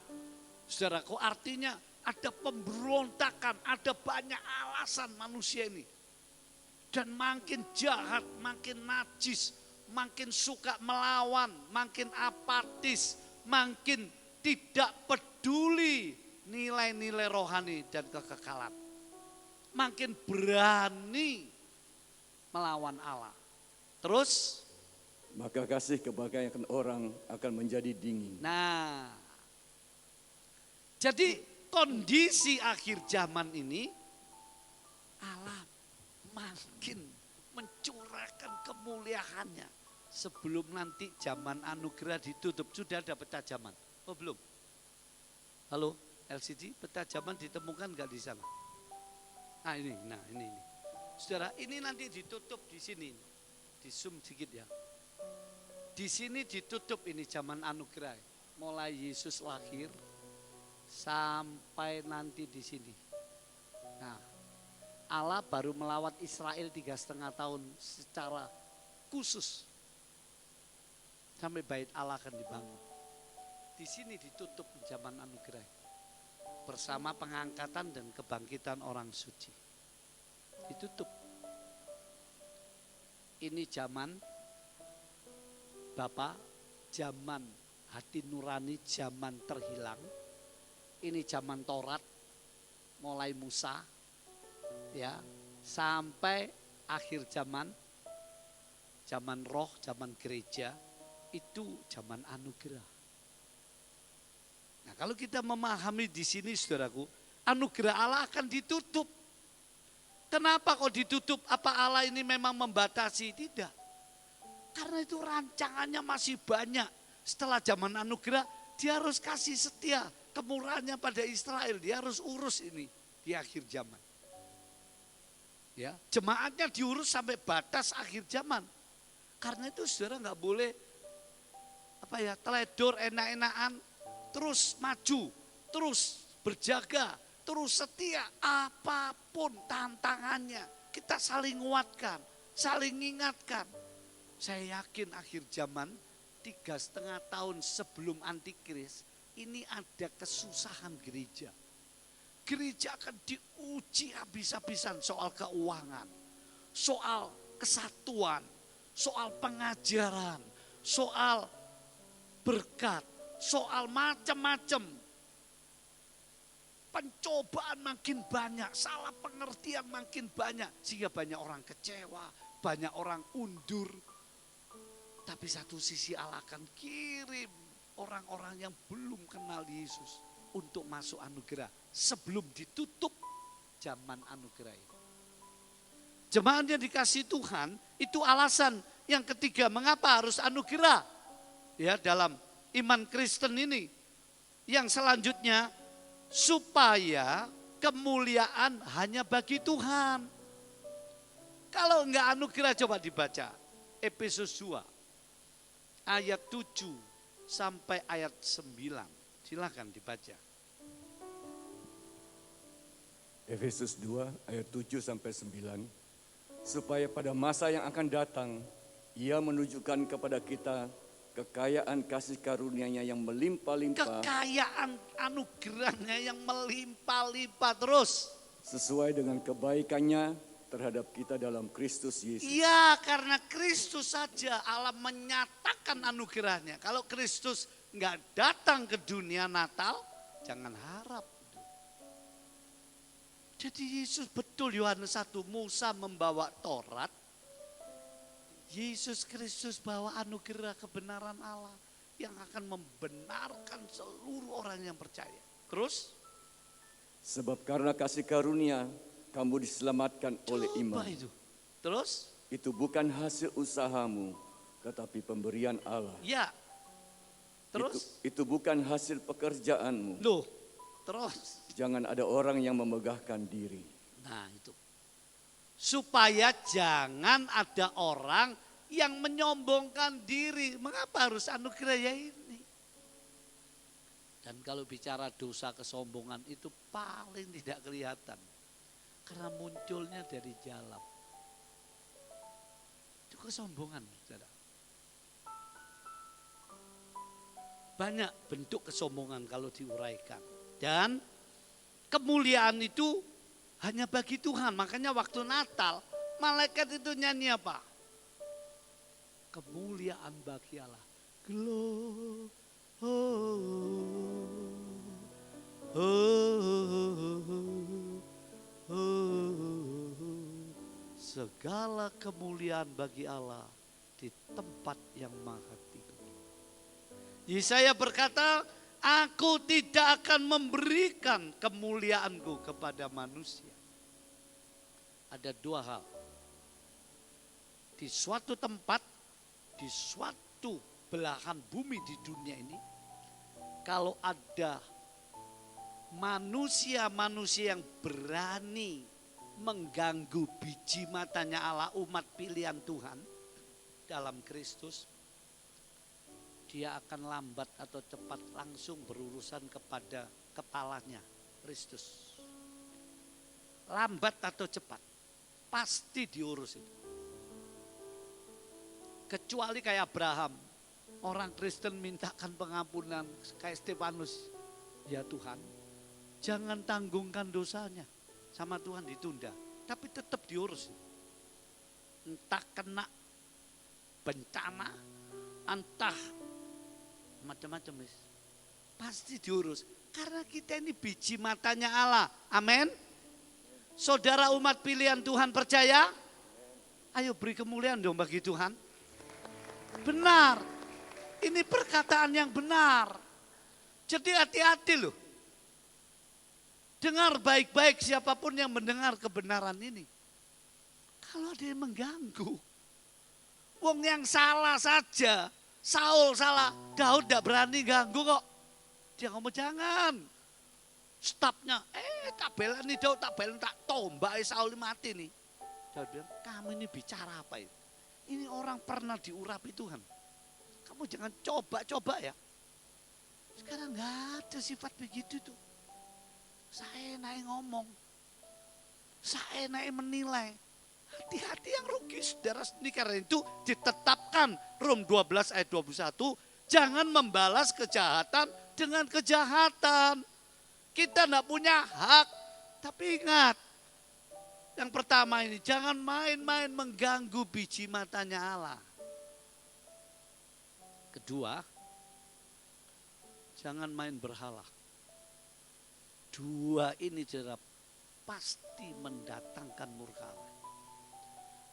S2: Saudaraku, artinya ada pemberontakan, ada banyak alasan manusia ini. Dan makin jahat, makin najis, makin suka melawan, makin apatis, makin tidak peduli nilai-nilai rohani dan kekekalan. makin berani melawan Allah. Terus,
S1: maka kasih kebahagiaan orang akan menjadi dingin.
S2: nah, jadi kondisi akhir zaman ini, Allah makin mencurahkan kemuliaannya. Sebelum nanti zaman anugerah ditutup, sudah ada peta zaman? Oh belum? Halo LCD, peta zaman ditemukan nggak di sana? Nah ini. Saudara, ini nanti ditutup di sini. Di zoom sedikit ya. Di sini ditutup ini zaman anugerah. Mulai Yesus lahir sampai nanti di sini. Nah, Allah baru melawat Israel 3,5 tahun secara khusus. Sampai bait Allah akan dibangun. Di sini ditutup zaman anugerah. Bersama pengangkatan dan kebangkitan orang suci. Ditutup. Ini zaman Bapak, zaman hati nurani, zaman terhilang. Ini zaman Taurat, mulai Musa, ya, sampai akhir zaman roh, zaman gereja, itu zaman anugerah. Nah, kalau kita memahami di sini, saudaraku, anugerah Allah akan ditutup. Kenapa kok ditutup? Apa Allah ini memang membatasi? Tidak. Karena itu rancangannya masih banyak. Setelah zaman anugerah, dia harus kasih setia kemurahannya pada Israel. Dia harus urus ini di akhir zaman. Ya, jemaatnya diurus sampai batas akhir zaman. Karena itu saudara nggak boleh teledor enak-enakan, terus maju, terus berjaga, terus setia apapun tantangannya. Kita saling nguatkan, saling ingatkan. Saya yakin akhir zaman 3,5 tahun sebelum antikris ini ada kesusahan gereja. Gereja akan diuji habis-habisan soal keuangan, soal kesatuan, soal pengajaran, soal berkat, soal macam-macam. Pencobaan makin banyak, salah pengertian makin banyak. Sehingga banyak orang kecewa, banyak orang undur. Tapi satu sisi Allah akan kirim orang-orang yang belum kenal Yesus untuk masuk anugerah. Sebelum ditutup zaman anugerah ini. Jemaat yang dikasih Tuhan, itu alasan yang ketiga mengapa harus anugerah. Ya, dalam iman Kristen ini. Yang selanjutnya, supaya kemuliaan hanya bagi Tuhan. Kalau enggak anugerah, coba dibaca Efesus 2 ayat 7 sampai ayat 9. Silakan dibaca.
S1: Efesus 2 ayat 7 sampai 9. Supaya pada masa yang akan datang, Ia menunjukkan kepada kita kekayaan kasih karunia-Nya yang melimpah-limpah.
S2: Kekayaan anugerahnya yang melimpah-limpah terus.
S1: Sesuai dengan kebaikannya terhadap kita dalam Kristus Yesus.
S2: Iya, karena Kristus saja Allah menyatakan anugerahnya. Kalau Kristus nggak datang ke dunia Natal, jangan harap. Jadi Yesus betul, Yohanes 1, Musa membawa Taurat, Yesus Kristus bawa anugerah kebenaran Allah yang akan membenarkan seluruh orang yang percaya. Terus?
S1: Sebab karena kasih karunia kamu diselamatkan oleh iman.
S2: Itu. Terus?
S1: Itu bukan hasil usahamu, tetapi pemberian Allah.
S2: Ya. Terus?
S1: Itu bukan hasil pekerjaanmu.
S2: Loh, terus?
S1: Jangan ada orang yang memegahkan diri.
S2: Nah itu. Supaya jangan ada orang yang menyombongkan diri. Mengapa harus anugerah ya ini? Dan kalau bicara dosa kesombongan itu paling tidak kelihatan. Karena munculnya dari dalam. Itu kesombongan, saudara. Banyak bentuk kesombongan kalau diuraikan. Dan kemuliaan itu hanya bagi Tuhan. Makanya waktu Natal, malaikat itu nyanyi apa? Kemuliaan bagi Allah. Glory. Oh, oh, oh, oh. segala kemuliaan bagi Allah di tempat yang maha tinggi. Yesaya berkata, aku tidak akan memberikan kemuliaanku kepada manusia. Ada dua hal. Di suatu tempat, di suatu belahan bumi di dunia ini, kalau ada manusia-manusia yang berani mengganggu biji matanya Allah, umat pilihan Tuhan dalam Kristus, dia akan lambat atau cepat langsung berurusan kepada kepalanya, Kristus. Lambat atau cepat, pasti diurus itu. Kecuali kayak Abraham, orang Kristen mintakan pengampunan kayak Stefanus. Ya Tuhan, jangan tanggungkan dosanya, sama Tuhan ditunda. Tapi tetap diurus. Entah kena bencana, entah macam-macam. Pasti diurus. Karena kita ini biji matanya Allah. Amin. Saudara umat pilihan Tuhan percaya? Ayo beri kemuliaan dong bagi Tuhan. Benar. Ini perkataan yang benar. Jadi hati-hati loh. Dengar baik-baik siapapun yang mendengar kebenaran ini. Kalau ada yang mengganggu. Wong yang salah saja. Saul salah. Daud tidak berani ganggu kok. Dia ngomong jangan. Stafnya, tak belani Daud, tak belani, tak tombak Saul mati nih. Daud bilang, kamu ini bicara apa ini? Ini orang pernah diurapi Tuhan. Kamu jangan coba-coba ya. Sekarang nggak ada sifat begitu tuh. Saya naik ngomong. Saya naik menilai. Hati-hati yang rugi saudara sendiri. Karena itu ditetapkan Rom 12 ayat 21. Jangan membalas kejahatan dengan kejahatan. Kita tidak punya hak. Tapi ingat. Yang pertama ini, jangan main-main mengganggu biji matanya Allah. Kedua, jangan main berhala. Dua ini saudara pasti mendatangkan murka Allah.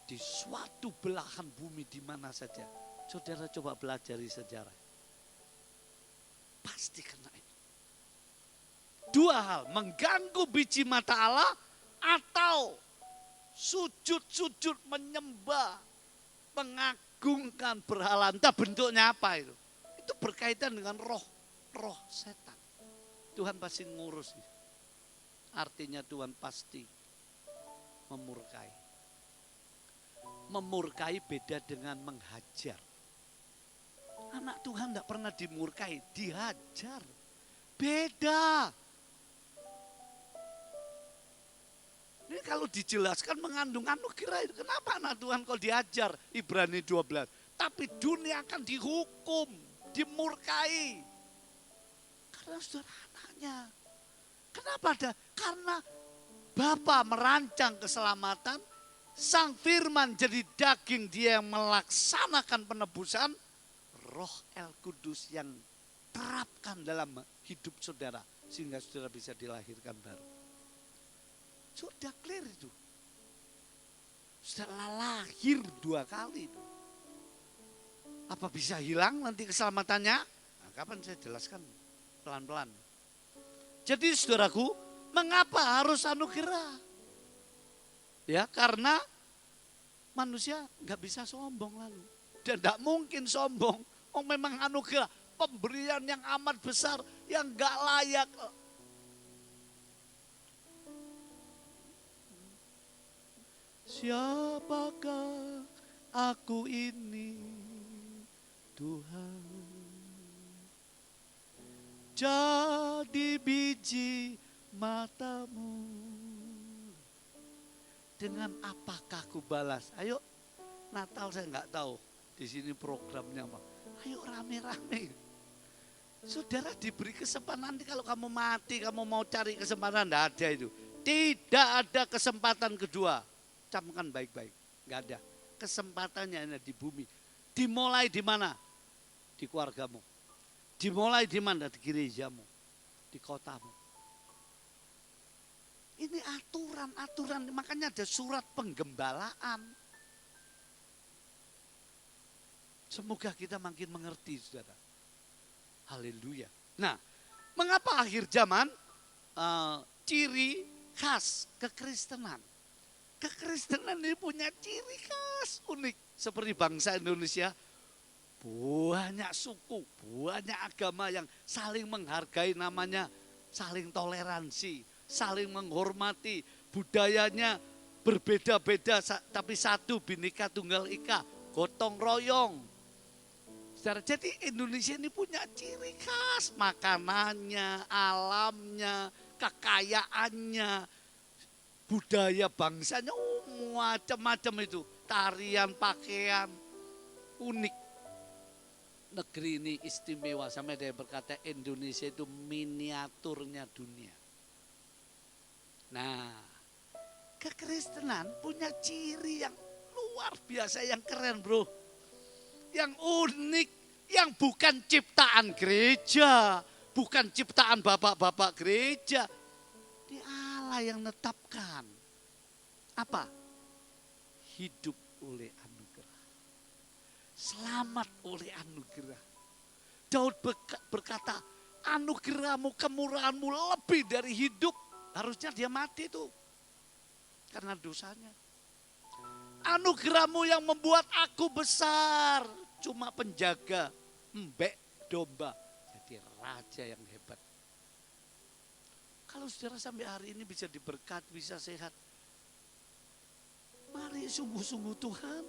S2: Di suatu belahan bumi di mana saja. Saudara coba pelajari sejarah. Pasti kena itu. Dua hal, mengganggu biji mata Allah atau sujud-sujud menyembah, mengagungkan berhala. Entah bentuknya apa itu. Itu berkaitan dengan roh setan. Tuhan pasti ngurus. Artinya Tuhan pasti memurkai. Memurkai beda dengan menghajar. Anak Tuhan tidak pernah dimurkai, dihajar. Beda. Ini kalau dijelaskan mengandung anugerah, kenapa anak Tuhan kalau diajar Ibrani 12. Tapi dunia akan dihukum, dimurkai. Karena saudara anaknya. Kenapa ada? Karena Bapa merancang keselamatan, Sang Firman jadi daging, dia yang melaksanakan penebusan, Roh El Kudus yang terapkan dalam hidup saudara. Sehingga saudara bisa dilahirkan baru. Sudah clear itu. Sudah lahir 2 kali itu. Apa bisa hilang nanti keselamatannya? Nah, kapan saya jelaskan pelan-pelan. Jadi saudaraku, mengapa harus anugerah? Ya karena manusia nggak bisa sombong lalu. Dan tidak mungkin sombong. Oh memang anugerah, pemberian yang amat besar, yang nggak layak. Siapakah aku ini, Tuhan? Jadi biji matamu. Dengan apakah ku balas? Ayo, Natal saya nggak tahu. Di sini programnya apa? Ayo rame-rame. Saudara diberi kesempatan, nanti kalau kamu mati, kamu mau cari kesempatan, tidak ada itu. Tidak ada kesempatan kedua. Camkan baik-baik, nggak ada. Kesempatannya ada di bumi. Dimulai di mana? Di keluargamu. Dimulai di mana? Di gerejamu, di kotamu. Ini aturan-aturan, makanya ada surat penggembalaan. Semoga kita makin mengerti, saudara. Haleluya. Nah, mengapa akhir zaman ciri khas kekristenan? Kekristenan ini punya ciri khas unik. Seperti bangsa Indonesia, banyak suku, banyak agama yang saling menghargai, namanya saling toleransi, saling menghormati. Budayanya berbeda-beda, tapi satu, Bhinneka Tunggal Ika, gotong royong. Jadi Indonesia ini punya ciri khas, makanannya, alamnya, kekayaannya, budaya bangsanya, macam-macam itu. Tarian, pakaian, unik. Negeri ini istimewa, sampai dia berkata Indonesia itu miniaturnya dunia. Nah, kekristenan punya ciri yang luar biasa, yang keren bro. Yang unik, yang bukan ciptaan gereja, bukan ciptaan bapak-bapak gereja. Ini Allah yang menetapkan. Apa? Hidup oleh anugerah. Selamat oleh anugerah. Daud berkata, anugerahmu, kemurahanmu lebih dari hidup. Harusnya dia mati tuh. Karena dosanya. Anugerahmu yang membuat aku besar. Cuma penjaga, embek domba. Jadi raja yang hebat. Kalau saudara sampai hari ini bisa diberkat, bisa sehat. Mari sungguh-sungguh Tuhan.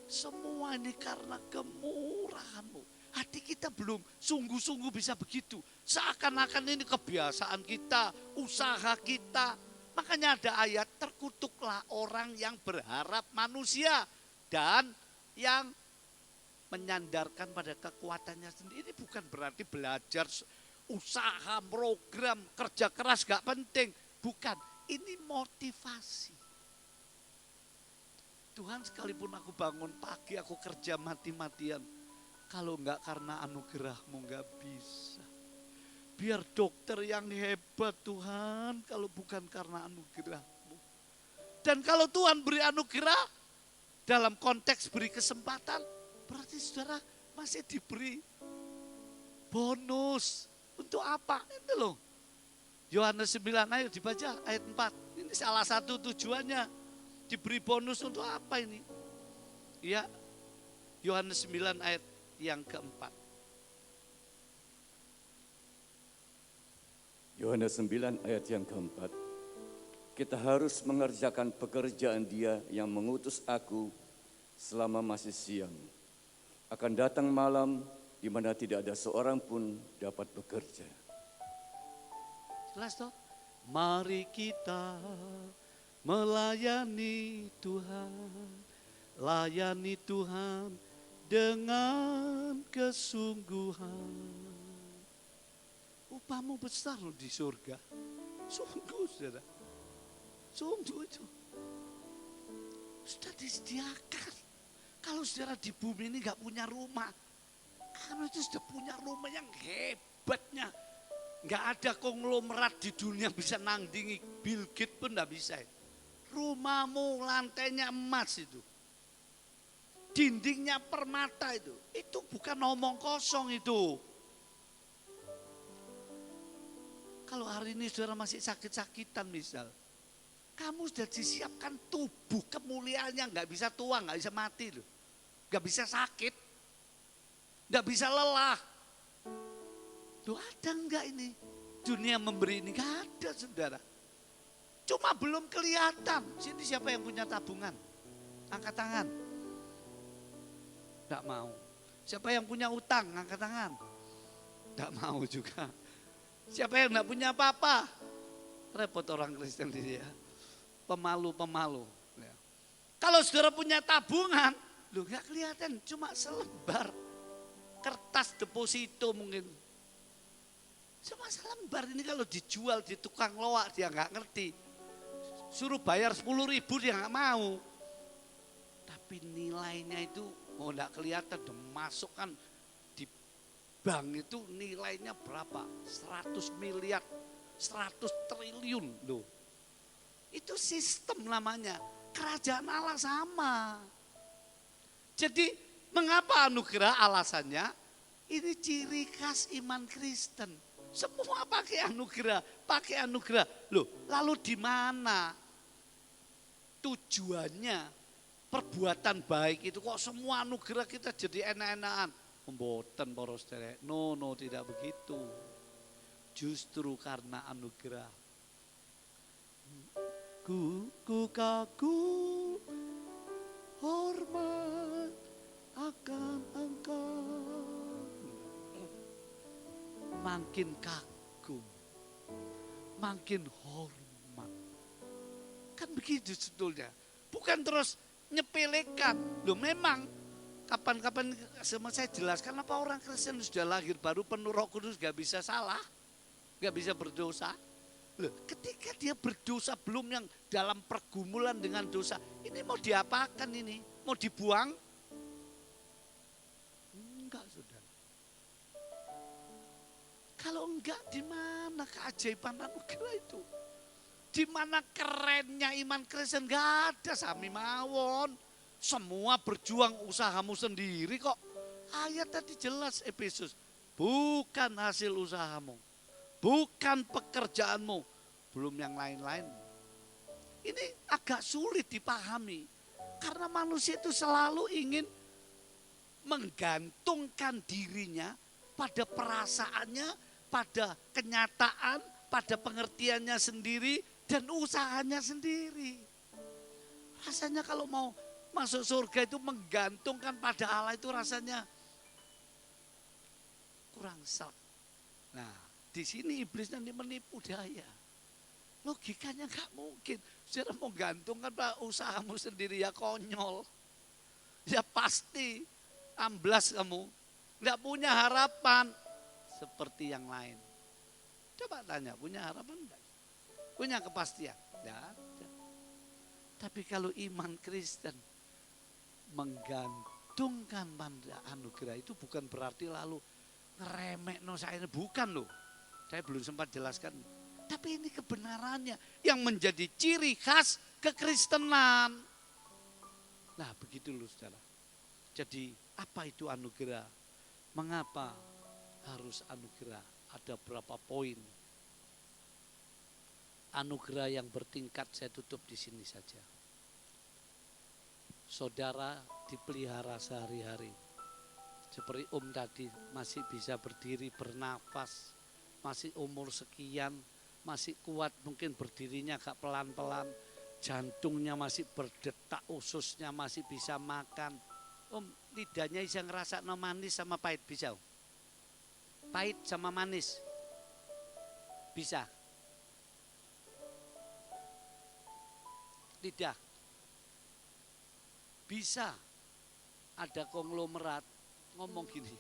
S2: Semua ini karena kemurahan-Mu. Hati kita belum sungguh-sungguh bisa begitu. Seakan-akan ini kebiasaan kita, usaha kita. Makanya ada ayat, terkutuklah orang yang berharap manusia. Dan yang menyandarkan pada kekuatannya sendiri. Bukan berarti belajar usaha, program, kerja keras gak penting. Bukan, ini motivasi. Tuhan, sekalipun aku bangun pagi, aku kerja mati-matian. Kalau enggak karena anugerah-Mu enggak bisa. Biar dokter yang hebat Tuhan, kalau bukan karena anugerah-Mu. Dan kalau Tuhan beri anugerah, dalam konteks beri kesempatan, berarti saudara masih diberi bonus. Untuk apa? Ini loh. Yohanes 9, ayo dibaca ayat 4. Ini salah satu tujuannya. Diberi bonus untuk apa ini? Ya, Yohanes 9 ayat yang keempat.
S1: Yohanes 9 ayat yang keempat. Kita harus mengerjakan pekerjaan Dia yang mengutus aku selama masih siang. Akan datang malam di mana tidak ada seorang pun dapat bekerja.
S2: Jelas toh? Mari kita melayani Tuhan. Layani Tuhan dengan kesungguhan. Upahmu besar loh di surga. Sungguh saudara. Sungguh itu. Sudah disediakan. Kalau saudara di bumi ini gak punya rumah. Karena itu sudah punya rumah yang hebatnya. Gak ada konglomerat di dunia bisa nandingi. Bill Gates pun gak bisa. Rumahmu lantainya emas itu. Dindingnya permata itu. Itu bukan omong kosong itu. Kalau hari ini saudara masih sakit-sakitan misal. Kamu sudah disiapkan tubuh kemuliaannya. Gak bisa tua, gak bisa mati loh. Gak bisa sakit. Gak bisa lelah. Tuh ada enggak ini? Dunia memberi ini gak ada saudara. Cuma belum kelihatan. Sini siapa yang punya tabungan? Angkat tangan. Gak mau. Siapa yang punya utang? Angkat tangan. Gak mau juga. Siapa yang gak punya apa-apa? Repot orang Kristen ini ya. Pemalu-pemalu. Ya. Kalau saudara punya tabungan, lu gak kelihatan. Cuma selembar kertas deposito mungkin. Cuma selembar ini kalau dijual di tukang loak dia gak ngerti. Suruh bayar 10.000 dia gak mau. Tapi nilainya itu mau gak kelihatan. Dimasukkan di bank itu nilainya berapa? 100 miliar, 100 triliun loh. Itu sistem namanya. Kerajaan Allah sama. Jadi mengapa anugerah? Alasannya ini ciri khas iman Kristen. Semua pakai anugerah, pakai anugerah. Loh, lalu di mana tujuannya? Perbuatan baik itu kok semua anugerah kita jadi enak-enakan. Mboten para sedherek. No, tidak begitu. Justru karena anugerah. Ku kagum hormat akan Engkau. Makin kagum, makin hormat. Kan begitu sebetulnya. Bukan terus nyepelekan. Loh memang kapan-kapan sama saya jelaskan apa orang Kristen sudah lahir baru penuh Roh Kudus gak bisa salah, gak bisa berdosa. Loh, ketika dia berdosa belum yang dalam pergumulan dengan dosa, ini mau diapakan ini? Mau dibuang? Enggak, saudara. Kalau enggak, di mana keajaiban anugerah itu? Di mana kerennya iman Kristen? Gak ada sami mawon. Semua berjuang usahamu sendiri kok. Ayat tadi jelas Efesus. Bukan hasil usahamu. Bukan pekerjaanmu. Belum yang lain-lain. Ini agak sulit dipahami. Karena manusia itu selalu ingin menggantungkan dirinya pada perasaannya, pada kenyataan, pada pengertiannya sendiri, dan usahanya sendiri. Rasanya kalau mau masuk surga itu menggantungkan pada Allah itu rasanya kurang serap. Nah, di sini iblis nanti menipu daya. Logikanya gak mungkin. Saudara mau gantungkan pada usahamu sendiri ya konyol. Ya pasti amblas kamu. Gak punya harapan seperti yang lain. Coba tanya, punya harapan enggak? Punya kepastian? Enggak ada. Tapi kalau iman Kristen menggantungkan pada anugerah itu bukan berarti lalu ngeremek saya, bukan loh. Saya belum sempat jelaskan. Tapi ini kebenarannya yang menjadi ciri khas kekristenan. Nah begitu loh saudara. Jadi apa itu anugerah? Mengapa harus anugerah? Ada berapa poin? Anugerah yang bertingkat saya tutup di sini saja. Saudara dipelihara sehari-hari. Seperti tadi masih bisa berdiri, bernafas, masih umur sekian, masih kuat, mungkin berdirinya agak pelan-pelan, jantungnya masih berdetak, ususnya masih bisa makan. Lidahnya bisa ngerasa manis sama pahit, bisa? Pahit sama manis, bisa? Lidah, bisa. Ada konglomerat ngomong gini,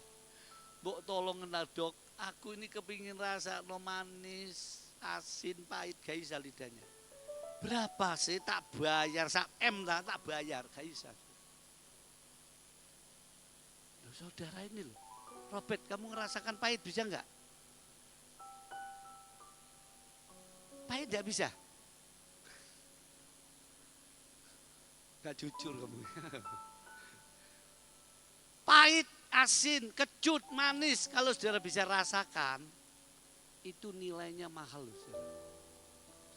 S2: Mbok tolong kenal dok, aku ini kepingin rasa manis, asin, pahit, gak bisa lidahnya. Berapa sih tak bayar, sak M tak bayar, gak bisa. Loh, saudara ini loh, Robert kamu ngerasakan pahit bisa enggak? Pahit enggak bisa? Gak jujur kamu. Pahit, asin, kecut, manis, kalau saudara bisa rasakan, itu nilainya mahal loh saudara.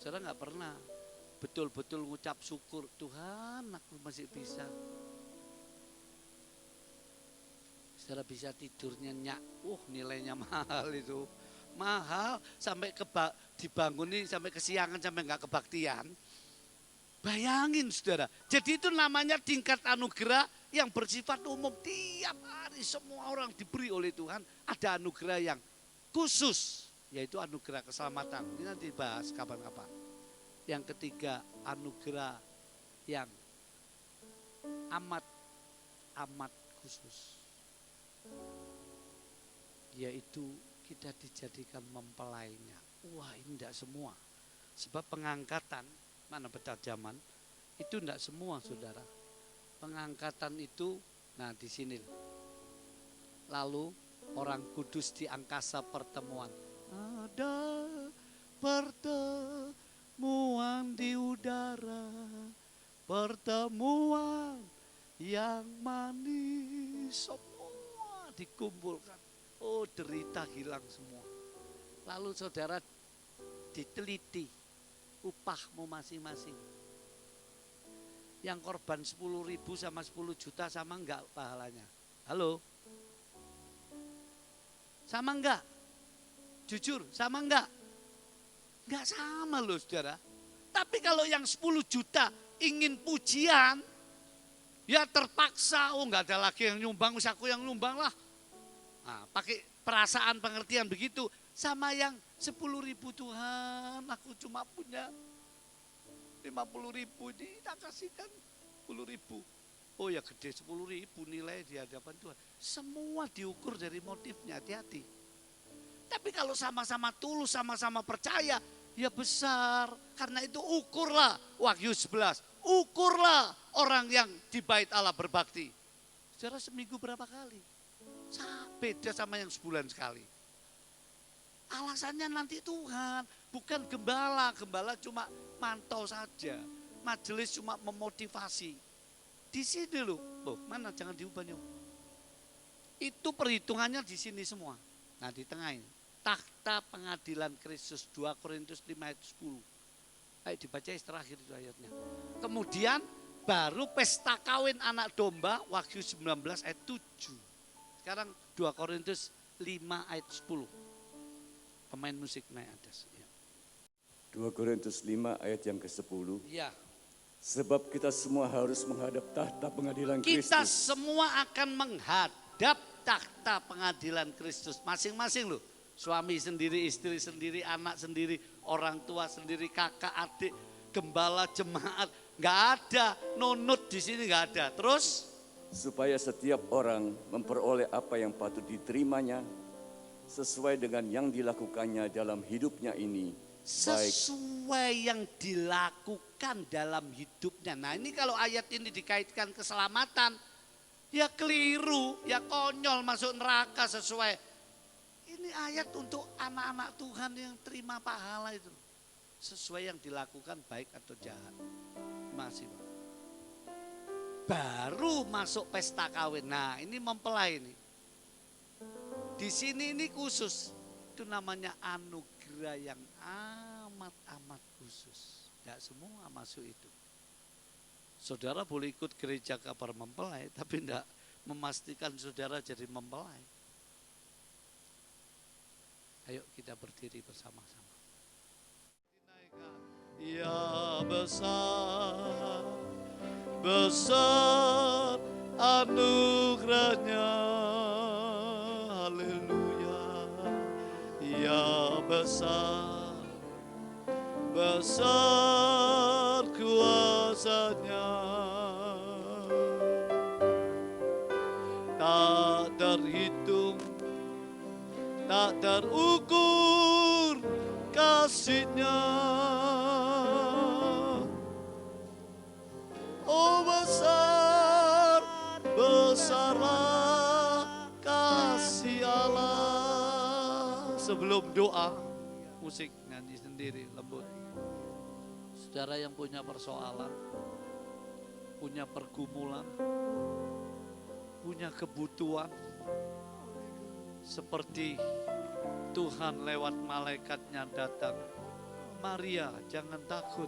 S2: Saudara gak pernah betul-betul ngucap syukur, Tuhan aku masih bisa. Saudara bisa tidur nyenyak, nilainya mahal itu. Mahal sampai dibangunin sampai kesiangan sampai gak kebaktian. Bayangin saudara, jadi itu namanya tingkat anugerah yang bersifat umum. Tiap hari semua orang diberi oleh Tuhan ada anugerah yang khusus, yaitu anugerah keselamatan. Ini nanti dibahas kapan-kapan. Yang ketiga, anugerah yang amat khusus, yaitu kita dijadikan mempelainya. Wah, ini tidak semua. Sebab pengangkatan, mana peta zaman, itu tidak semua saudara. Pengangkatan itu, nah di sini. Lalu orang kudus di angkasa pertemuan. Ada pertemuan muang di udara, pertemuan yang manis, semua dikumpulkan. Oh, derita hilang semua. Lalu saudara diteliti upahmu masing-masing. Yang korban 10.000 sama 10 juta sama enggak pahalanya? Halo? Sama enggak? Jujur, sama enggak? Enggak sama loh saudara. Tapi kalau yang 10 juta ingin pujian, ya terpaksa, oh enggak ada lagi yang nyumbang, usahaku yang nyumbang lah. Nah, pakai perasaan pengertian begitu. Sama yang 10.000, Tuhan aku cuma punya 50.000 ini tak kasihkan 10.000. Oh ya gede 10.000 nilai di hadapan Tuhan. Semua diukur dari motifnya, hati-hati. Tapi kalau sama-sama tulus, sama-sama percaya, ya besar. Karena itu ukurlah, Wahyu 11. Ukurlah orang yang di bait Allah berbakti. Saudara seminggu berapa kali? Beda sama yang sebulan sekali. Alasannya nanti Tuhan, bukan gembala. Gembala cuma mantau saja. Majelis cuma memotivasi. Di sini loh, mana jangan diubah nih. Itu perhitungannya di sini semua. Nah di tengah ini, takhta pengadilan Kristus 2 Korintus 5 ayat 10. Ayo dibaca terakhir itu ayatnya. Kemudian baru pesta kawin anak domba Wahyu 19 ayat 7. Sekarang 2 Korintus 5 ayat 10. Pemain musik naik atas. Ya.
S1: 2 Korintus 5 ayat yang ke-10.
S2: Ya.
S1: Sebab kita semua harus menghadap tahta pengadilan Kristus.
S2: Kita semua akan menghadap takhta pengadilan Kristus. Masing-masing loh. Suami sendiri, istri sendiri, anak sendiri, orang tua sendiri, kakak, adik, gembala, jemaat. Nggak ada, nunut di sini nggak ada. Terus?
S1: Supaya setiap orang memperoleh apa yang patut diterimanya sesuai dengan yang dilakukannya dalam hidupnya ini.
S2: Sesuai yang dilakukan dalam hidupnya. Nah ini kalau ayat ini dikaitkan keselamatan, ya keliru, ya konyol masuk neraka sesuai. Ini ayat untuk anak-anak Tuhan yang terima pahala itu. Sesuai yang dilakukan baik atau jahat. Masih Pak. Baru masuk pesta kawin. Nah ini mempelai ini. Di sini ini khusus. Itu namanya anugerah yang amat-amat khusus. Tidak semua masuk itu. Saudara boleh ikut gereja kabar mempelai, tapi tidak memastikan saudara jadi mempelai. Ayo kita berdiri bersama-sama. Ya besar, besar anugerahnya. Haleluya. Ya besar, besar kuasanya. Tak terhitung, tak terukur kasih-Nya. Oh besar, besarlah kasih Allah. Sebelum doa, musik nyanyi sendiri lembut. Saudara yang punya persoalan, punya pergumulan, punya kebutuhan, seperti Tuhan lewat malaikatnya datang. Maria, jangan takut.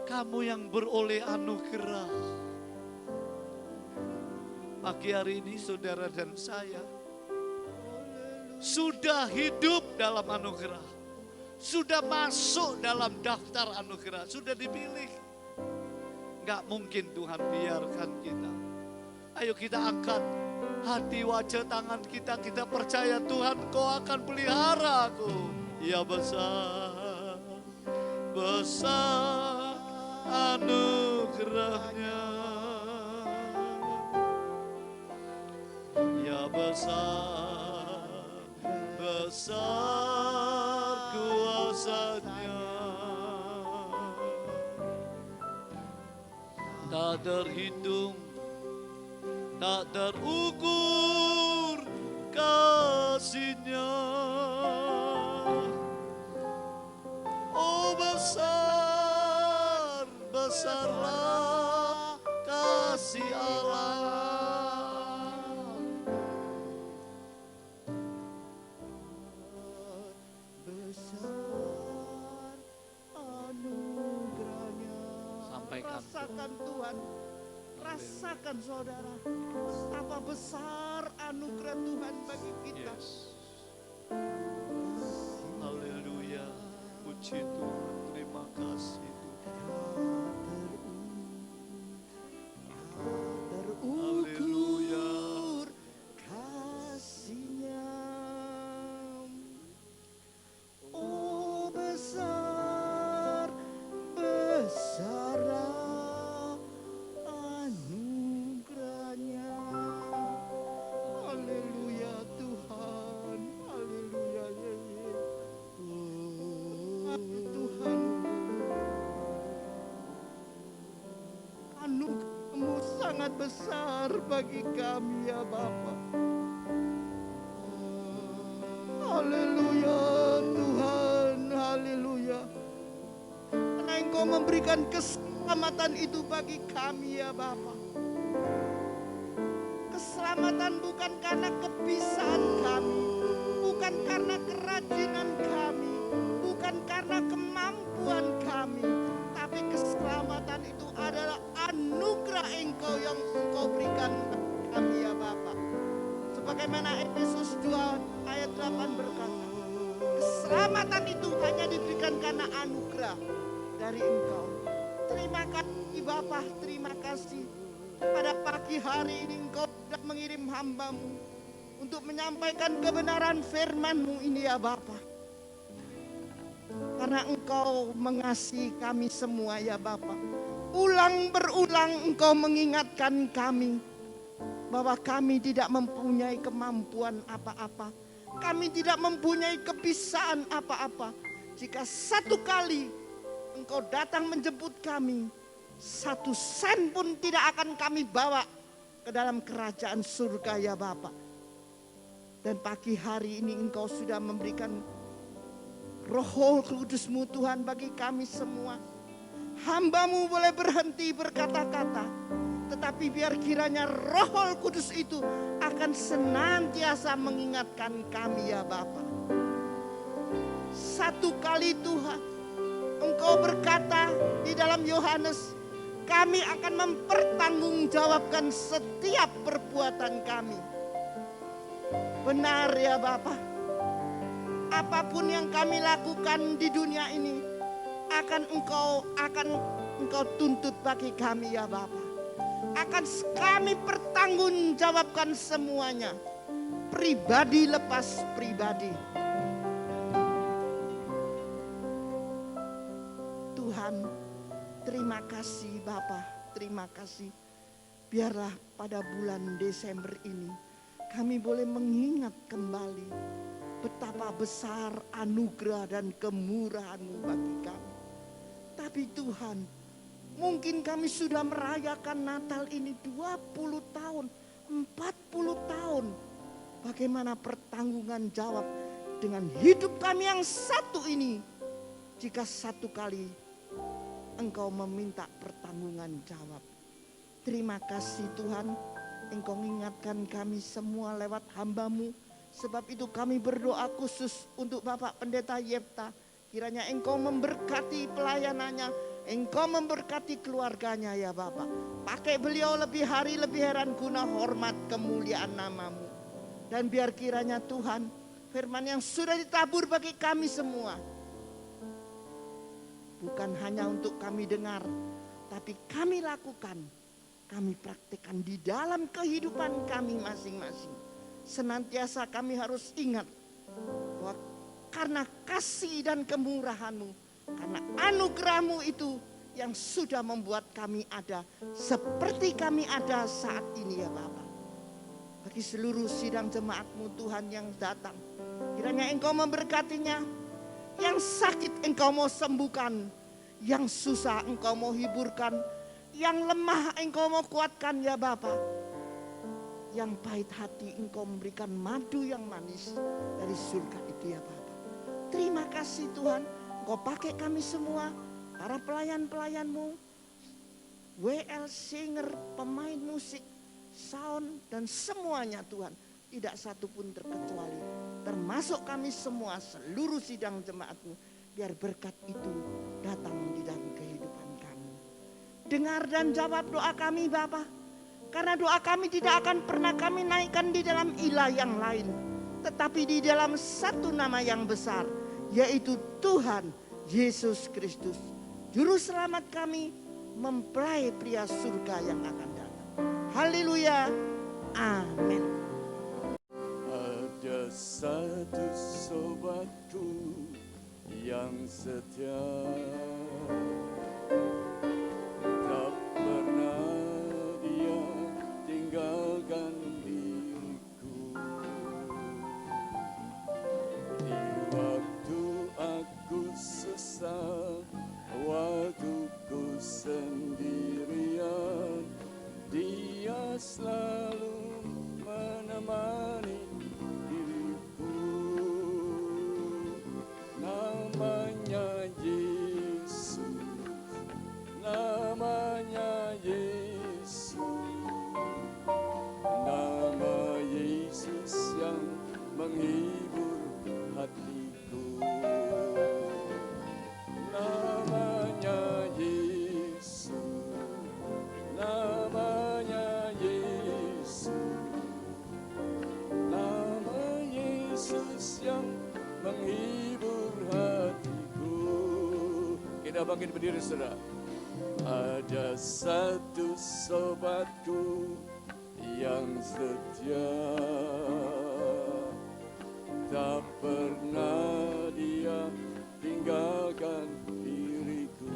S2: Kamu yang beroleh anugerah. Pagi hari ini saudara dan saya sudah hidup dalam anugerah. Sudah masuk dalam daftar anugerah. Sudah dipilih. Gak mungkin Tuhan biarkan kita. Ayo kita angkat hati, wajah, tangan kita. Kita percaya Tuhan Kau akan pelihara aku. Ya besar, besar anugerahnya. Ya besar, besar kuasanya. Tak terhitung, tak terukur kasih-Nya. Oh besar,
S3: rasakan Tuhan. Rasakan saudara, betapa besar anugerah Tuhan bagi kita.
S2: Yes. Haleluya. Puji Tuhan. Terima kasih Tuhan.
S3: Terukur kasih-Nya. Oh besar, besarlah anugerah-Nya. Haleluya Tuhan, haleluya Yesus. Oh Tuhan, anugerah-Mu sangat besar bagi kami ya Bapa. Haleluya Tuhan, haleluya. Karena Engkau memberikan keselamatan itu bagi kami ya Bapa. Keselamatan bukan karena kebisaan kami, bukan karena kerajinan kami, bukan karena kemampuan kami, tapi keselamatan itu adalah anugerah Engkau yang Engkau berikan kepada kami ya Bapa. Sebagaimana Efesus 2 ayat 8 berkata, keselamatan itu hanya diberikan karena anugerah dari Engkau. Terima kasih Bapa, terima kasih. Pada pagi hari ini Engkau sudah mengirim hamba-Mu untuk menyampaikan kebenaran firman-Mu ini ya Bapa. Karena Engkau mengasihi kami semua ya Bapa. Ulang berulang Engkau mengingatkan kami bahwa kami tidak mempunyai kemampuan apa-apa. Kami tidak mempunyai kebisaan apa-apa. Jika satu kali Engkau datang menjemput kami, satu sen pun tidak akan kami bawa ke dalam kerajaan surga ya Bapa. Dan pagi hari ini Engkau sudah memberikan Roh Kudus-Mu Tuhan bagi kami semua. Hamba-Mu boleh berhenti berkata-kata, tetapi biar kiranya Roh Kudus itu akan senantiasa mengingatkan kami ya Bapa. Satu kali Tuhan, Engkau berkata di dalam Yohanes, kami akan mempertanggungjawabkan setiap perbuatan kami. Benar ya Bapa. Apapun yang kami lakukan di dunia ini akan Engkau tuntut bagi kami ya Bapa. Akan kami pertanggungjawabkan semuanya. Pribadi lepas pribadi. Tuhan, terima kasih Bapa, terima kasih. Biarlah pada bulan Desember ini kami boleh mengingat kembali betapa besar anugerah dan kemurahan-Mu bagi kami. Tapi Tuhan, mungkin kami sudah merayakan Natal ini 20 tahun, 40 tahun. Bagaimana pertanggungan jawab dengan hidup kami yang satu ini jika satu kali Engkau meminta pertanggungan jawab. Terima kasih Tuhan, Engkau mengingatkan kami semua lewat hamba-Mu. Sebab itu kami berdoa khusus untuk Bapak Pendeta Yefta. Kiranya Engkau memberkati pelayanannya, Engkau memberkati keluarganya ya Bapak. Pakai beliau lebih hari lebih heran guna hormat kemuliaan nama-Mu. Dan biar kiranya Tuhan, firman yang sudah ditabur bagi kami semua, bukan hanya untuk kami dengar, tapi kami lakukan, kami praktekkan di dalam kehidupan kami masing-masing. Senantiasa kami harus ingat bahwa karena kasih dan kemurahan-Mu, karena anugerah-Mu itu yang sudah membuat kami ada seperti kami ada saat ini ya Bapak. Bagi seluruh sidang jemaat-Mu Tuhan yang datang, kiranya Engkau memberkatinya. Yang sakit Engkau mau sembuhkan, yang susah Engkau mau hiburkan, yang lemah Engkau mau kuatkan ya Bapa. Yang pahit hati Engkau memberikan madu yang manis dari surga itu ya Bapa. Terima kasih Tuhan, Engkau pakai kami semua, para pelayan-pelayan-Mu, WL singer, pemain musik, sound dan semuanya Tuhan. Tidak satu pun terkecuali, termasuk kami semua seluruh sidang jemaat-Mu. Biar berkat itu datang di dalam kehidupan kami. dengar dan jawab doa kami Bapa. Karena doa kami tidak akan pernah kami naikkan di dalam ilah yang lain, tetapi di dalam satu nama yang besar, yaitu Tuhan Yesus Kristus, Juru Selamat kami, mempelai pria surga yang akan datang. Haleluya, amin.
S1: Ada satu sobatku yang setia, tak pernah dia tinggalkan diriku. Di waktu aku susah, waktu ku sendirian, dia selalu menemani diriku. Namanya Yesus, namanya Yesus, nama Yesus yang menghibur hatiku. Namanya Yesus, namanya Yesus, nama Yesus yang menghibur hatiku. Kita bangkit berdiri, saudara. Ada satu sobatku yang setia, tak pernah dia tinggalkan diriku.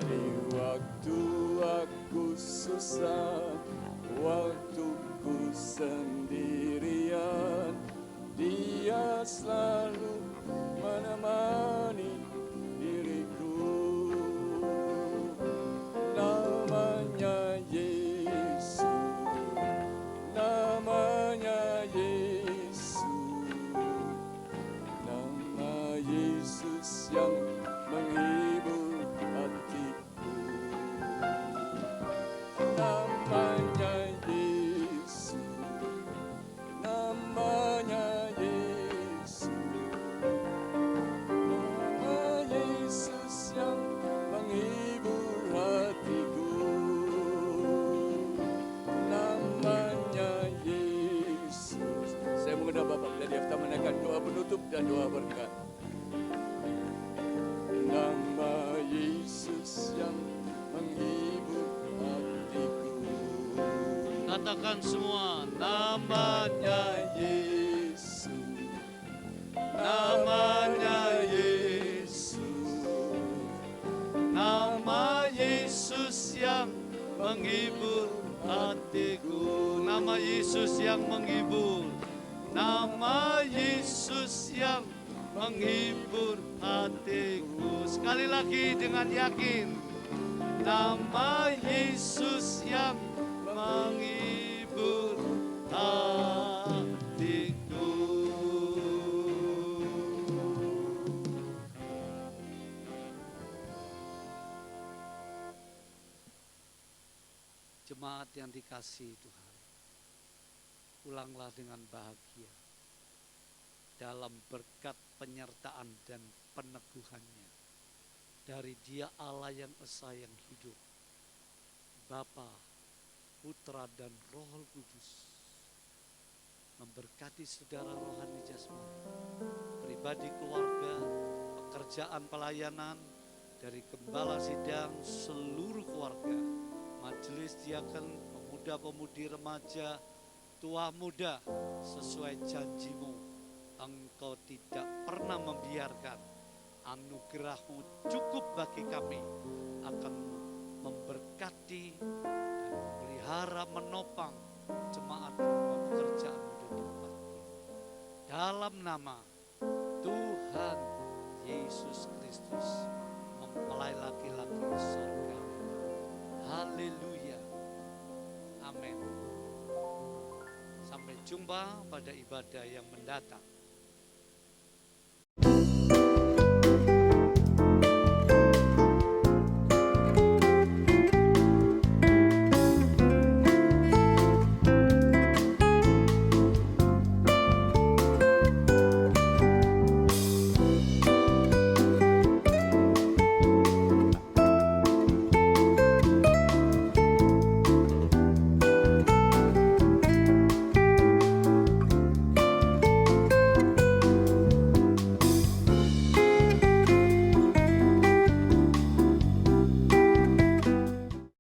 S1: Di waktu aku susah, waktu ku sendirian, dia selalu menemani diriku. Namanya Yesus, namanya Yesus, nama Yesus yang menghibur hatiku. Namanya Yesus, namanya Yesus, nama Yesus yang menghibur hatiku. Namanya Yesus. Saya mengundang Bapak dari Efta menaikkan doa penutup dan doa berkat. Nama Yesus yang menghibur hatiku.
S2: Katakan semua, namanya Yesus, namanya Yesus, nama Yesus yang menghibur hatiku. Nama Yesus yang menghibur, nama Yesus yang menghibur hatiku. Sekali lagi dengan yakin, nama Yesus yang menghibur hatiku. Jemaat yang dikasihi Tuhan, pulanglah dengan bahagia dalam berkat penyertaan dan peneguhannya dari Dia Allah yang esa yang hidup, Bapa, Putra dan Roh Kudus, memberkati saudara rohani jasmani, pribadi keluarga, pekerjaan pelayanan, dari gembala sidang, seluruh keluarga, majelis diaken, pemuda-pemudi remaja, tua muda, sesuai janjimu, Engkau tidak pernah membiarkan anugerah-Mu cukup bagi kami, akan memberkati dan memelihara, menopang jemaat pekerjaan-Mu di tempat ini. Dalam nama Tuhan Yesus Kristus, mempelai laki-laki surga. Haleluya. Amin. Sampai jumpa pada ibadah yang mendatang.